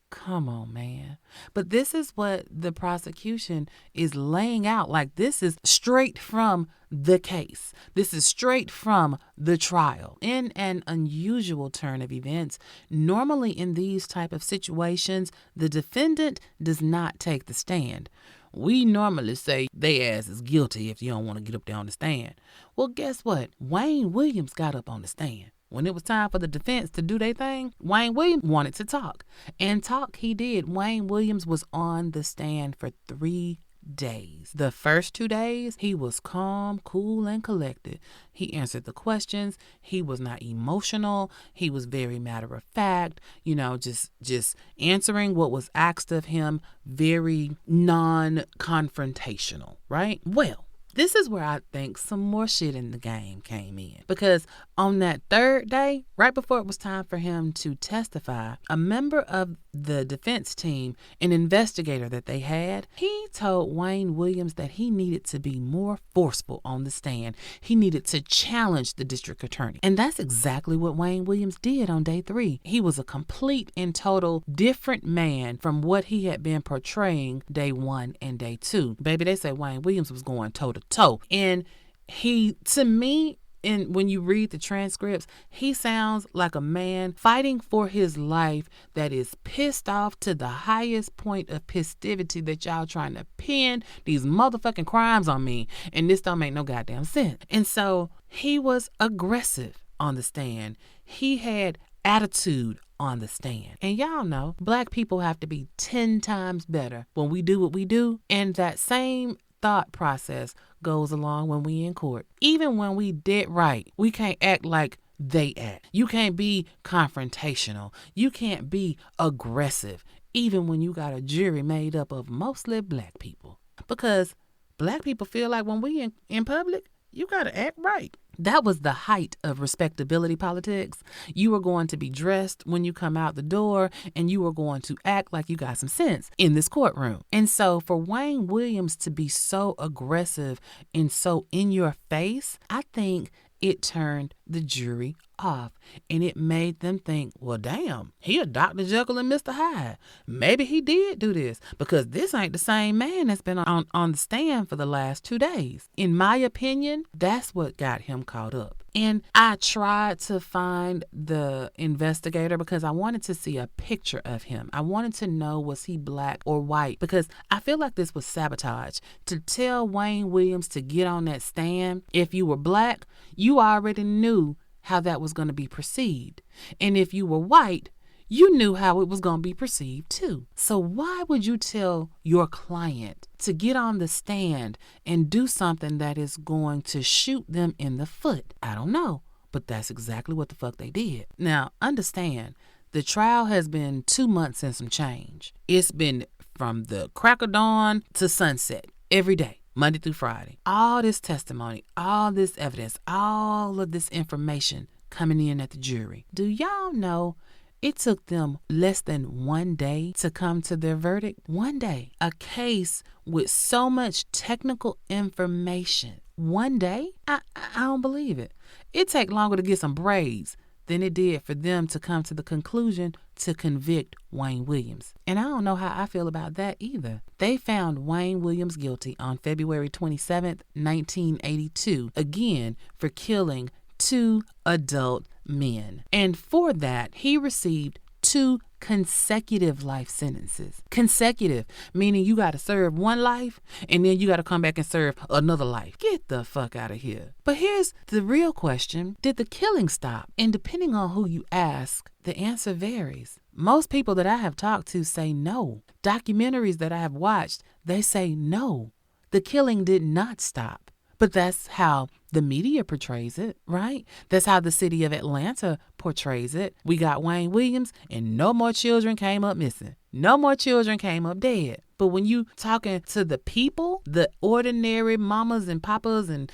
Come on, man. But this is what the prosecution is laying out. Like, this is straight from the case. This is straight from the trial. In an unusual turn of events, normally in these type of situations, the defendant does not take the stand. We normally say they ass is guilty if you don't want to get up there on the stand. Well, guess what? Wayne Williams got up on the stand. When it was time for the defense to do their thing, Wayne Williams wanted to talk. And talk he did. Wayne Williams was on the stand for 3 days. The first 2 days, he was calm, cool, and collected. He answered the questions. He was not emotional. He was very matter of fact, just answering what was asked of him, very non-confrontational, right? Well, this is where I think some more shit in the game came in. Because on that 3rd day, right before it was time for him to testify, a member of the defense team, an investigator that they had, he told Wayne Williams that he needed to be more forceful on the stand. He needed to challenge the district attorney. And that's exactly what Wayne Williams did on day 3. He was a complete and total different man from what he had been portraying day 1 and day 2. Baby, they say Wayne Williams was going toe to toe. And he, to me, and when you read the transcripts, he sounds like a man fighting for his life that is pissed off to the highest point of festivity that y'all trying to pin these motherfucking crimes on me. And this don't make no goddamn sense. And so he was aggressive on the stand. He had attitude on the stand. And y'all know, black people have to be 10 times better when we do what we do. And that same thought process goes along when we in court. Even when we dead right, we can't act like they act. You can't be confrontational. You can't be aggressive, even when you got a jury made up of mostly black people. Because black people feel like when we in public, you got to act right. That was the height of respectability politics. You were going to be dressed when you come out the door, and you were going to act like you got some sense in this courtroom. And so for Wayne Williams to be so aggressive and so in your face, I think it turned the jury off, and it made them think, well, damn, he a Dr. Jekyll and Mr. Hyde. Maybe he did do this, because this ain't the same man that's been on the stand for the last 2 days. In my opinion, that's what got him caught up. And I tried to find the investigator because I wanted to see a picture of him. I wanted to know, was he black or white? Because I feel like this was sabotage. To tell Wayne Williams to get on that stand, if you were black, you already knew how that was going to be perceived. And if you were white, you knew how it was going to be perceived too. So why would you tell your client to get on the stand and do something that is going to shoot them in the foot? I don't know, but that's exactly what the fuck they did. Now, understand, the trial has been 2 months and some change. It's been from the crack of dawn to sunset every day, Monday through Friday. All this testimony, all this evidence, all of this information coming in at the jury. Do y'all know it took them less than 1 day to come to their verdict? 1 day. A case with so much technical information. 1 day? I don't believe it. It take longer to get some braids than it did for them to come to the conclusion to convict Wayne Williams. And I don't know how I feel about that either. They found Wayne Williams guilty on February 27th, 1982, again for killing 2 adult men. And for that, he received 2 consecutive life sentences. Consecutive, meaning you got to serve 1 life and then you got to come back and serve another life. Get the fuck out of here. But here's the real question. Did the killing stop? And depending on who you ask, the answer varies. Most people that I have talked to say no. Documentaries that I have watched, they say no. The killing did not stop. But that's how the media portrays it, right? That's how the city of Atlanta portrays it. We got Wayne Williams and no more children came up missing. No more children came up dead. But when you talking to the people, the ordinary mamas and papas and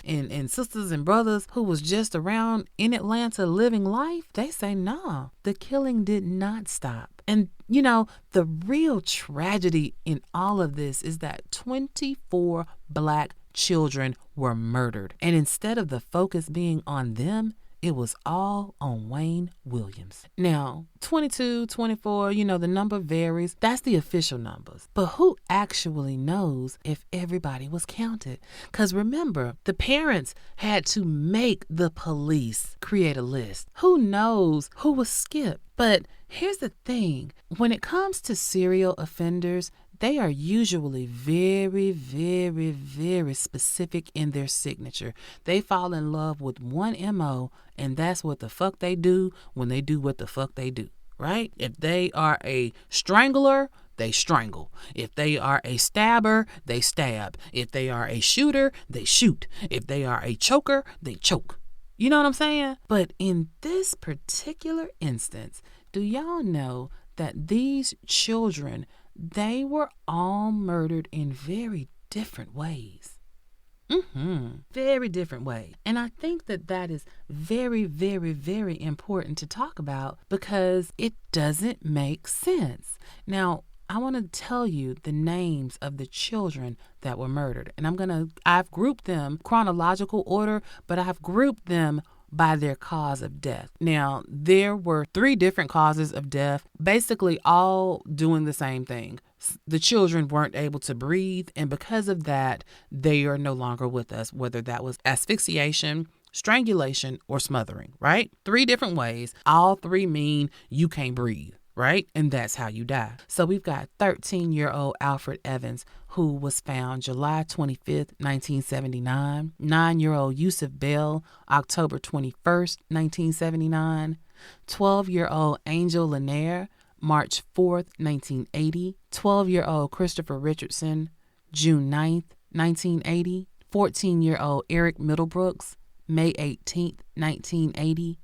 sisters and brothers who was just around in Atlanta living life, they say, nah, the killing did not stop. And, you know, the real tragedy in all of this is that 24 black children were murdered. And instead of the focus being on them, it was all on Wayne Williams. Now, 22, 24, you know, the number varies. That's the official numbers. But who actually knows if everybody was counted? Because remember, the parents had to make the police create a list. Who knows who was skipped? But here's the thing. When it comes to serial offenders, they are usually very, very, very specific in their signature. They fall in love with one MO, and that's what the fuck they do when they do what the fuck they do, right? If they are a strangler, they strangle. If they are a stabber, they stab. If they are a shooter, they shoot. If they are a choker, they choke. You know what I'm saying? But in this particular instance, do y'all know that these children, they were all murdered in very different ways? Very different ways. And I think that that is very, very, very important to talk about because it doesn't make sense. Now, I want to tell you the names of the children that were murdered. And I've grouped them chronological order, but I've grouped them by their cause of death. Now, there were 3 different causes of death, basically all doing the same thing. The children weren't able to breathe, and because of that, they are no longer with us, whether that was asphyxiation, strangulation, or smothering, right? 3 different ways. All 3 mean you can't breathe, right? And that's how you die. So we've got 13-year-old Alfred Evans, who was found July 25th, 1979. 9-year-old Yusuf Bell, October 21st, 1979. 12-year-old Angel Lanier, March 4th, 1980. 12-year-old Christopher Richardson, June 9th, 1980. 14-year-old Eric Middlebrooks, May 18th, 1980.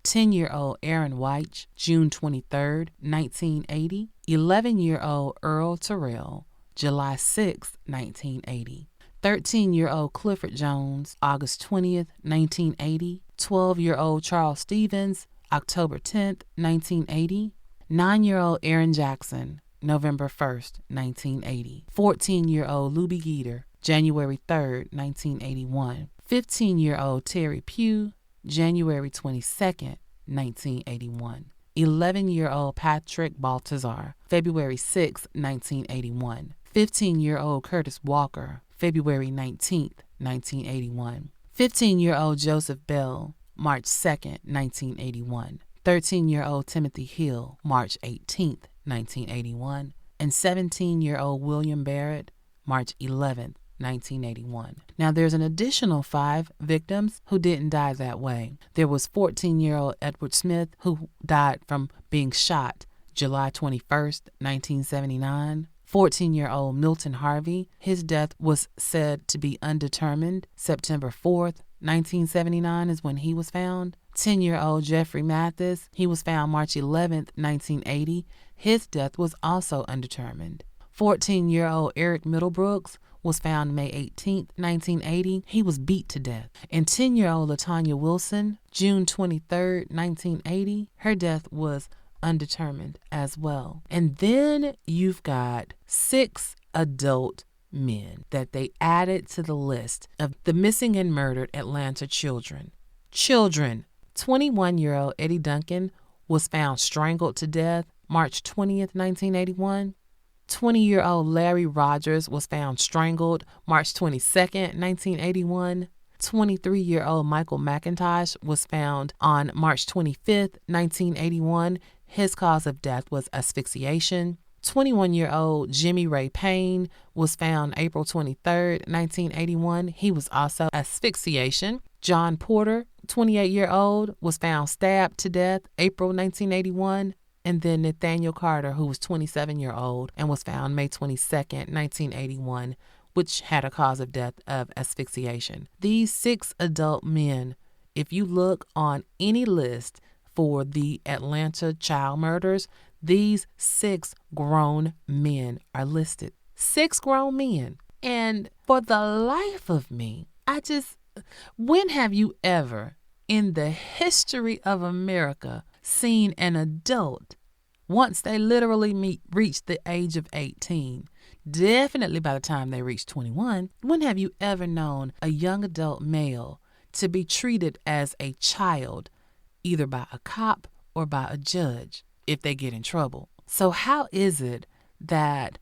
10-year-old Aaron White, June 23rd, 1980. 11-year-old Earl Terrell, July 6th, 1980. 13-year-old Clifford Jones, August 20th, 1980. 12-year-old Charles Stevens, October 10th, 1980. 9-year-old Aaron Jackson, November 1st, 1980. 14-year-old Luby Geeter, January 3rd, 1981. 15-year-old Terry Pugh, January 22nd, 1981. 11-year-old Patrick Baltazar, February 6th, 1981. 15-year-old Curtis Walker, February 19th, 1981. 15-year-old Joseph Bell, March 2nd, 1981. 13-year-old Timothy Hill, March 18th, 1981. And 17-year-old William Barrett, March 11th, 1981. Now, there's an additional 5 victims who didn't die that way. There was 14-year-old Edward Smith, who died from being shot July 21st, 1979. 14-year-old Milton Harvey, his death was said to be undetermined. September 4th, 1979 is when he was found. 10-year-old Jeffrey Mathis, he was found March 11th, 1980. His death was also undetermined. 14-year-old Eric Middlebrooks was found May 18th, 1980. He was beat to death. And 10-year-old Latanya Wilson, June 23rd, 1980. Her death was undetermined as well. And then you've got 6 adult men that they added to the list of the missing and murdered Atlanta children. 21-year-old Eddie Duncan was found strangled to death March 20th, 1981. 20-year-old Larry Rogers was found strangled March 22nd, 1981. 23-year-old Michael McIntosh was found on March 25th, 1981. His cause of death was asphyxiation. 21-year-old Jimmy Ray Payne was found April 23rd, 1981. He was also asphyxiation. John Porter, 28-year-old, was found stabbed to death April 1981. And then Nathaniel Carter, who was 27-year-old and was found May 22nd, 1981, which had a cause of death of asphyxiation. These 6 adult men, if you look on any list for the Atlanta child murders, these 6 grown men are listed. 6 grown men. And for the life of me, when have you ever in the history of America seen an adult, once they literally reach the age of 18, definitely by the time they reach 21, when have you ever known a young adult male to be treated as a child, either by a cop or by a judge, if they get in trouble? So how is it that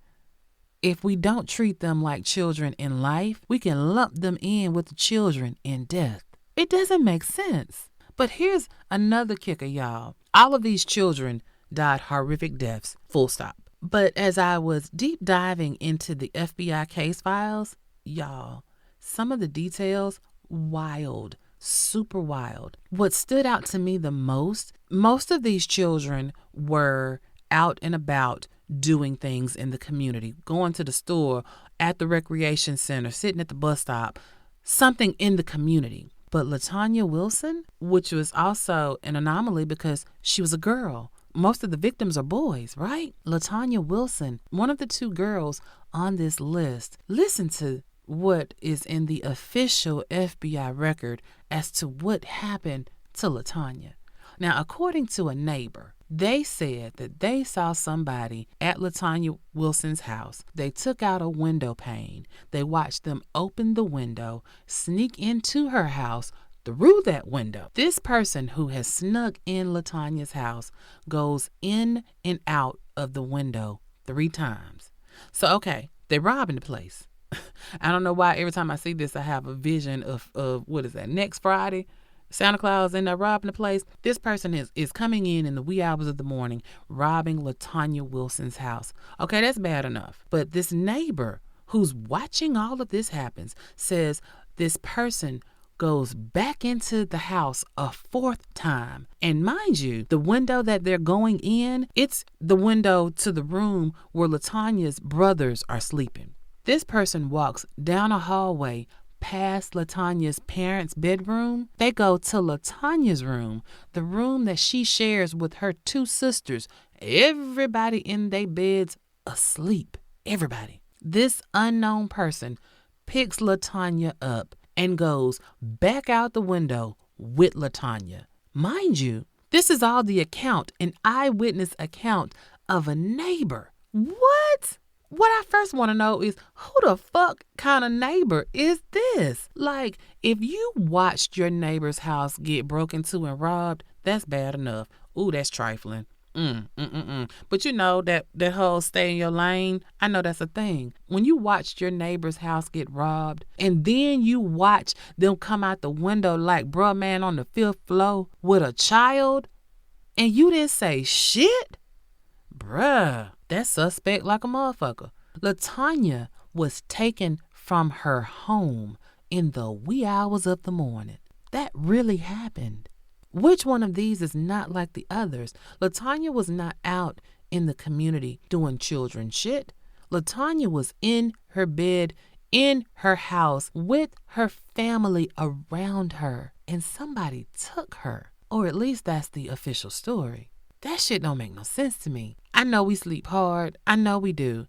if we don't treat them like children in life, we can lump them in with the children in death? It doesn't make sense. But here's another kicker, y'all. All of these children died horrific deaths, full stop. But as I was deep diving into the FBI case files, y'all, some of the details, wild, super wild. What stood out to me the most of these children were out and about doing things in the community, going to the store, at the recreation center, sitting at the bus stop, something in the community. But Latanya Wilson, which was also an anomaly because she was a girl. Most of the victims are boys, right? Latanya Wilson, one of the 2 girls on this list. Listen to what is in the official FBI record as to what happened to Latanya. Now, according to a neighbor, they said that they saw somebody at Latanya Wilson's house. They took out a window pane. They watched them open the window, sneak into her house through that window. This person who has snuck in Latanya's house goes in and out of the window 3 times. So, okay, they're robbing the place. I don't know why every time I see this, I have a vision of what is that, next Friday? Santa Claus in there robbing the place. This person is coming in the wee hours of the morning, robbing Latanya Wilson's house. Okay, that's bad enough. But this neighbor who's watching all of this happens says this person goes back into the house a 4th time. And mind you, the window that they're going in, it's the window to the room where Latanya's brothers are sleeping. This person walks down a hallway past Latanya's parents' bedroom. They go to Latanya's room, the room that she shares with her 2 sisters. Everybody in their beds asleep. Everybody. This unknown person picks Latanya up and goes back out the window with Latanya. Mind you, this is all the account, an eyewitness account of a neighbor. What? What I first want to know is, who the fuck kind of neighbor is this? Like, if you watched your neighbor's house get broken into and robbed, that's bad enough. Ooh, that's trifling. But you know that whole stay in your lane, I know that's a thing. When you watched your neighbor's house get robbed and then you watch them come out the window like bruh man on the 5th floor with a child and you didn't say shit, bruh, that's suspect like a motherfucker. LaTanya was taken from her home in the wee hours of the morning. That really happened. Which one of these is not like the others? LaTanya was not out in the community doing children shit. LaTanya was in her bed, in her house, with her family around her, and somebody took her. Or at least that's the official story. That shit don't make no sense to me. I know we sleep hard. I know we do.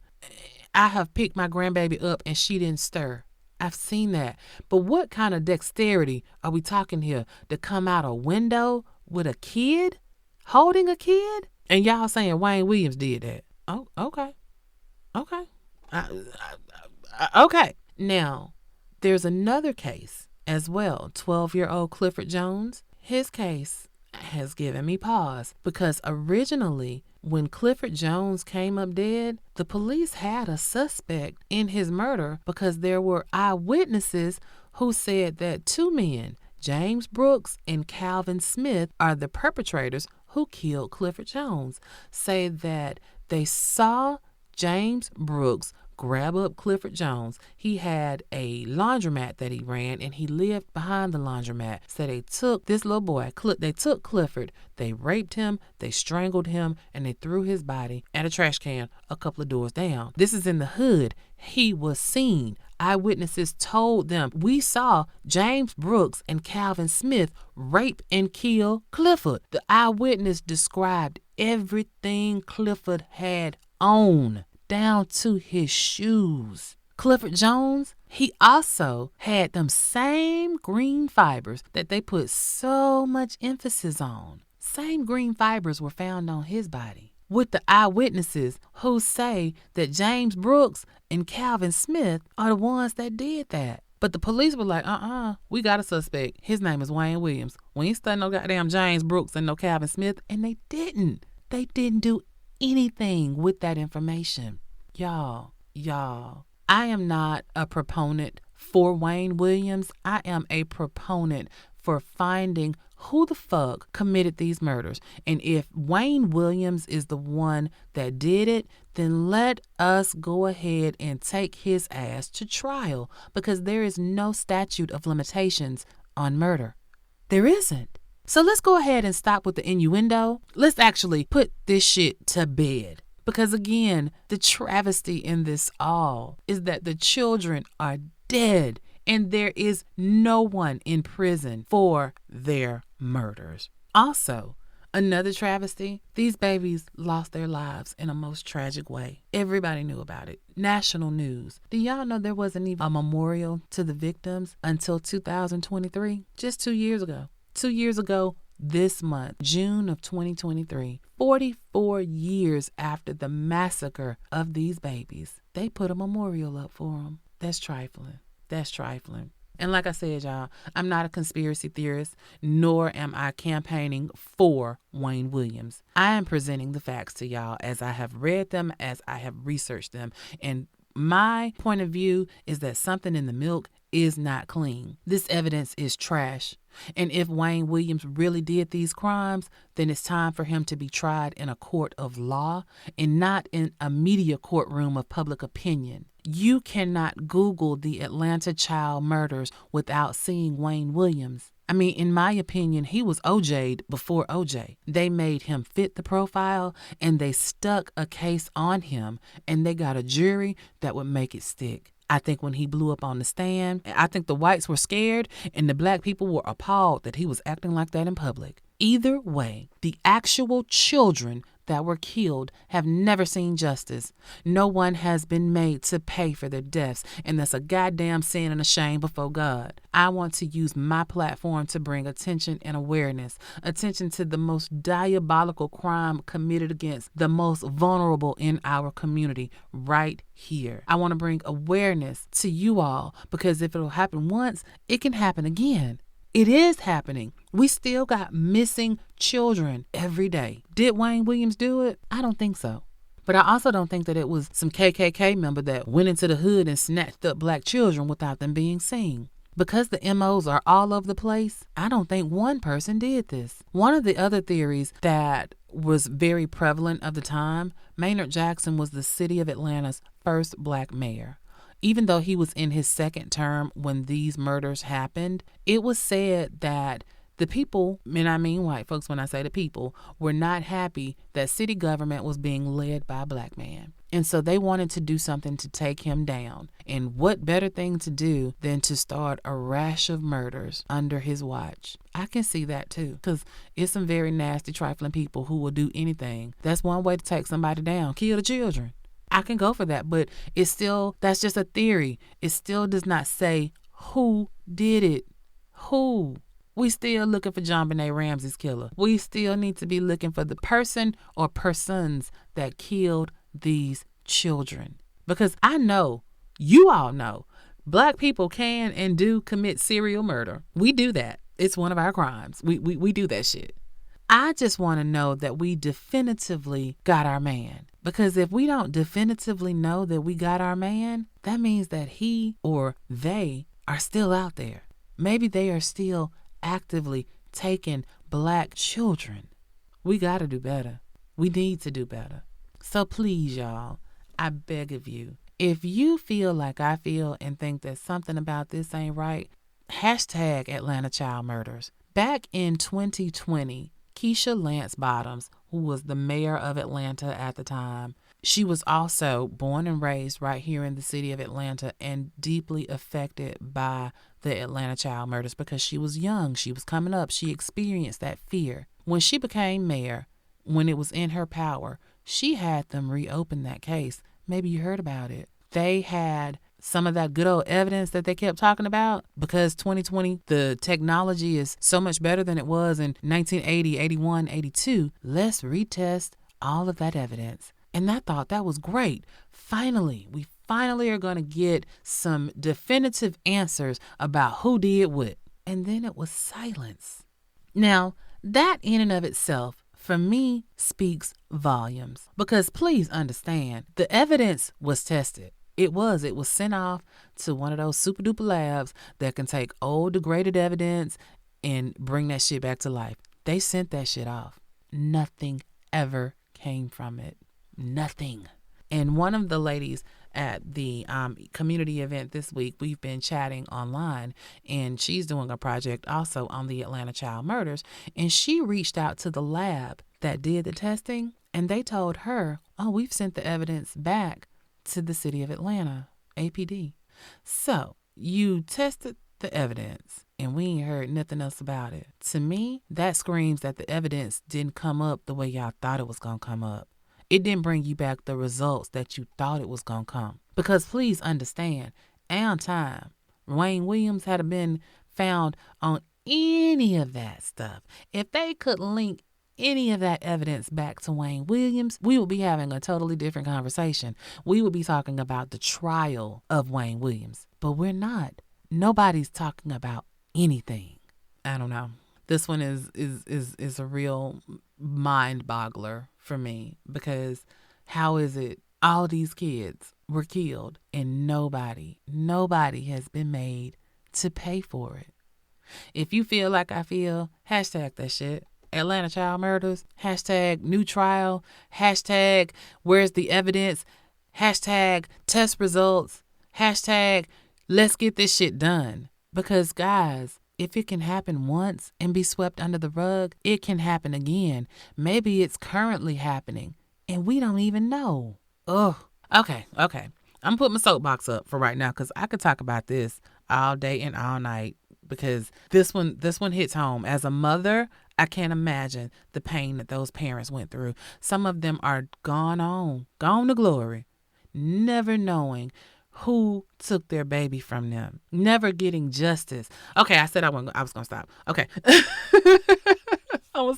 I have picked my grandbaby up and she didn't stir. I've seen that. But what kind of dexterity are we talking here? To come out a window with a kid? Holding a kid? And y'all saying Wayne Williams did that. Oh, okay. Okay. Okay. Now, there's another case as well. 12-year-old Clifford Jones. His case has given me pause because originally when Clifford Jones came up dead, the police had a suspect in his murder because there were eyewitnesses who said that 2 men, James Brooks and Calvin Smith, are the perpetrators who killed Clifford Jones. Say that they saw James Brooks grab up Clifford Jones. He had a laundromat that he ran and he lived behind the laundromat. So they took this little boy, they took Clifford, they raped him, they strangled him, and they threw his body at a trash can a couple of doors down. This is in the hood. He was seen. Eyewitnesses told them, we saw James Brooks and Calvin Smith rape and kill Clifford. The eyewitness described everything Clifford had on, down to his shoes. Clifford Jones, he also had them same green fibers that they put so much emphasis on. Same green fibers were found on his body. With the eyewitnesses who say that James Brooks and Calvin Smith are the ones that did that. But the police were like, we got a suspect. His name is Wayne Williams. We ain't studying no goddamn James Brooks and no Calvin Smith. And they didn't. They didn't do anything with that information. Y'all, I am not a proponent for Wayne Williams. I am a proponent for finding who the fuck committed these murders. And if Wayne Williams is the one that did it, then let us go ahead and take his ass to trial because there is no statute of limitations on murder. There isn't. So let's go ahead and stop with the innuendo. Let's actually put this shit to bed. Because again, the travesty in this all is that the children are dead and there is no one in prison for their murders. Also, another travesty, these babies lost their lives in a most tragic way. Everybody knew about it. National news. Do y'all know there wasn't even a memorial to the victims until 2023? Just 2 years ago. 2 years ago this month, June of 2023, 44 years after the massacre of these babies, they put a memorial up for them. That's trifling. That's trifling. And like I said, y'all, I'm not a conspiracy theorist, nor am I campaigning for Wayne Williams. I am presenting the facts to y'all as I have read them, as I have researched them. And my point of view is that something in the milk is not clean. This evidence is trash. And if Wayne Williams really did these crimes, then it's time for him to be tried in a court of law and not in a media courtroom of public opinion. You cannot Google the Atlanta child murders without seeing Wayne Williams. I mean, in my opinion, he was OJ'd before OJ. They made him fit the profile and they stuck a case on him and they got a jury that would make it stick. I think when he blew up on the stand, I think the whites were scared and the black people were appalled that he was acting like that in public. Either way, the actual children that were killed have never seen justice. No one has been made to pay for their deaths, and that's a goddamn sin and a shame before God. I want to use my platform to bring attention and awareness, attention to the most diabolical crime committed against the most vulnerable in our community right here. I want to bring awareness to you all because if it'll happen once, it can happen again. It is happening. We still got missing children every day. Did Wayne Williams do it? I don't think so. But I also don't think that it was some KKK member that went into the hood and snatched up black children without them being seen. Because the MOs are all over the place, I don't think one person did this. One of the other theories that was very prevalent of the time, Maynard Jackson was the city of Atlanta's first black mayor. Even though he was in his second term when these murders happened, it was said that the people, and I mean white folks when I say the people, were not happy that city government was being led by a black man. And so they wanted to do something to take him down. And what better thing to do than to start a rash of murders under his watch? I can see that too, because it's some very nasty, trifling people who will do anything. That's one way to take somebody down, kill the children. I can go for that, but it's still, that's just a theory. It still does not say who did it. Who? We still looking for John Benet Ramsey's killer. We still need to be looking for the person or persons that killed these children. Because I know, you all know, black people can and do commit serial murder. We do that. It's one of our crimes. We do that shit. I just want to know that we definitively got our man. Because if we don't definitively know that we got our man, that means that he or they are still out there. Maybe they are still actively taking black children. We got to do better. We need to do better. So please, y'all, I beg of you, if you feel like I feel and think that something about this ain't right, hashtag Atlanta child murders. Back in 2020, Keisha Lance Bottoms, who was the mayor of Atlanta at the time, she was also born and raised right here in the city of Atlanta and deeply affected by the Atlanta child murders because she was young. She was coming up. She experienced that fear. When she became mayor, when it was in her power, she had them reopen that case. Maybe you heard about it. They had some of that good old evidence that they kept talking about because 2020, the technology is so much better than it was in 1980, 81, 82. Let's retest all of that evidence. And I thought that was great. We finally are going to get some definitive answers about who did what. And then it was silence. Now, that in and of itself, for me, speaks volumes. Because please understand, the evidence was tested. It was sent off to one of those super duper labs that can take old degraded evidence and bring that shit back to life. They sent that shit off. Nothing ever came from it. Nothing. And one of the ladies at the community event this week, we've been chatting online, and she's doing a project also on the Atlanta child murders. And she reached out to the lab that did the testing, and they told her, oh, we've sent the evidence back to the city of Atlanta, APD. So you tested the evidence and we ain't heard nothing else about it. To me, that screams that the evidence didn't come up the way y'all thought it was going to come up. It didn't bring you back the results that you thought it was going to come. Because please understand, on time, Wayne Williams had been found on any of that stuff. If they could link any of that evidence back to Wayne Williams, we would be having a totally different conversation. We would be talking about the trial of Wayne Williams. But we're not. Nobody's talking about anything. I don't know. This one is a real mind boggler for me, because how is it all these kids were killed and nobody has been made to pay for it? If you feel like I feel, hashtag that shit. Atlanta child murders, hashtag new trial, hashtag where's the evidence, hashtag test results, hashtag let's get this shit done. Because guys, if it can happen once and be swept under the rug, it can happen again. Maybe it's currently happening and we don't even know. Ugh. Okay. I'm putting my soapbox up for right now because I could talk about this all day and all night, because this one hits home. As a mother, I can't imagine the pain that those parents went through. Some of them are gone to glory, never knowing who took their baby from them, never getting justice. Okay, I said I was going to stop. Okay. I'm gonna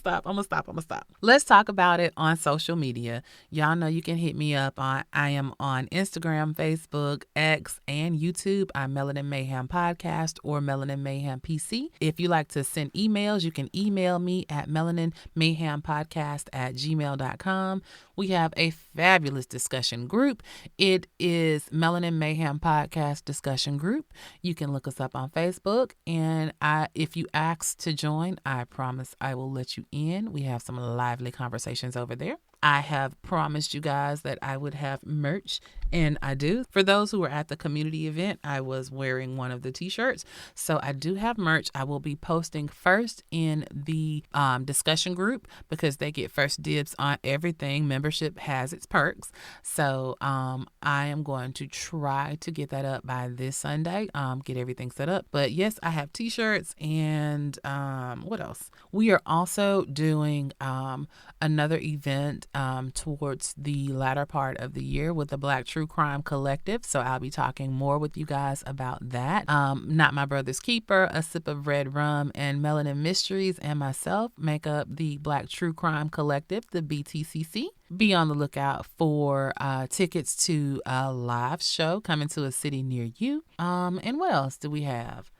stop. Let's talk about it on social media. Y'all know you can hit me up I am on Instagram, Facebook, X, and YouTube. I'm Melanin Mayhem Podcast or Melanin Mayhem PC. If you like to send emails, you can email me at melaninmayhempodcast@gmail.com. We have a fabulous discussion group. It is Melanin Mayhem Podcast Discussion Group. You can look us up on Facebook, and if you ask to join, I promise I will let you in. We have some lively conversations over there. I have promised you guys that I would have merch, and I do. For those who were at the community event, I was wearing one of the t-shirts. So I do have merch. I will be posting first in the discussion group because they get first dibs on everything. Membership has its perks. So I am going to try to get that up by this Sunday, get everything set up. But yes, I have t-shirts, and what else? We are also doing another event towards the latter part of the year with the Black True Crime Collective. So I'll be talking more with you guys about that. Not My Brother's Keeper, A Sip of Red Rum, and Melanin Mysteries and myself make up the Black True Crime Collective, the BTCC. Be on the lookout for tickets to a live show coming to a city near you. And what else do we have?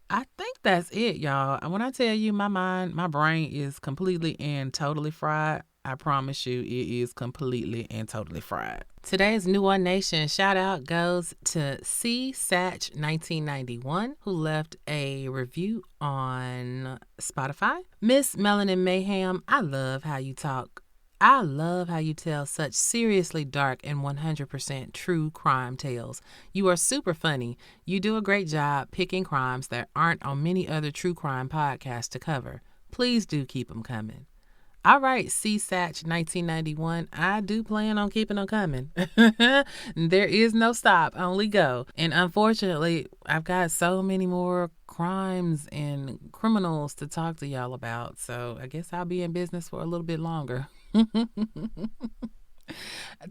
I think that's it, y'all. When I tell you my brain is completely and totally fried, I promise you it is completely and totally fried. Today's New One Nation shout out goes to CSatch1991, who left a review on Spotify. Miss Melanin Mayhem, I love how you talk. I love how you tell such seriously dark and 100% true crime tales. You are super funny. You do a great job picking crimes that aren't on many other true crime podcasts to cover. Please do keep them coming. All right, CSatch1991, I do plan on keeping them coming. There is no stop, only go. And unfortunately, I've got so many more crimes and criminals to talk to y'all about. So I guess I'll be in business for a little bit longer.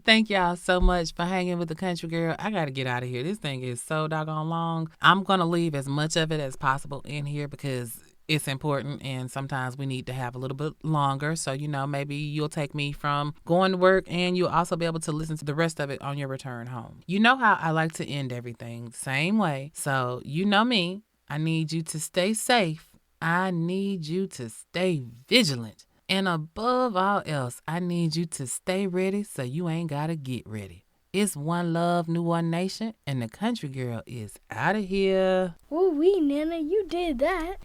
Thank y'all so much for hanging with the country girl. I got to get out of here. This thing is so doggone long. I'm going to leave as much of it as possible in here because it's important, and sometimes we need to have a little bit longer. So, maybe you'll take me from going to work, and you'll also be able to listen to the rest of it on your return home. You know how I like to end everything, same way. So, you know me. I need you to stay safe. I need you to stay vigilant. And above all else, I need you to stay ready so you ain't got to get ready. It's one love, New One Nation, and the country girl is out of here. Woo-wee, Nana, you did that.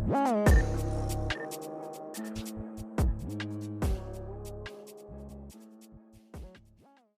Wow.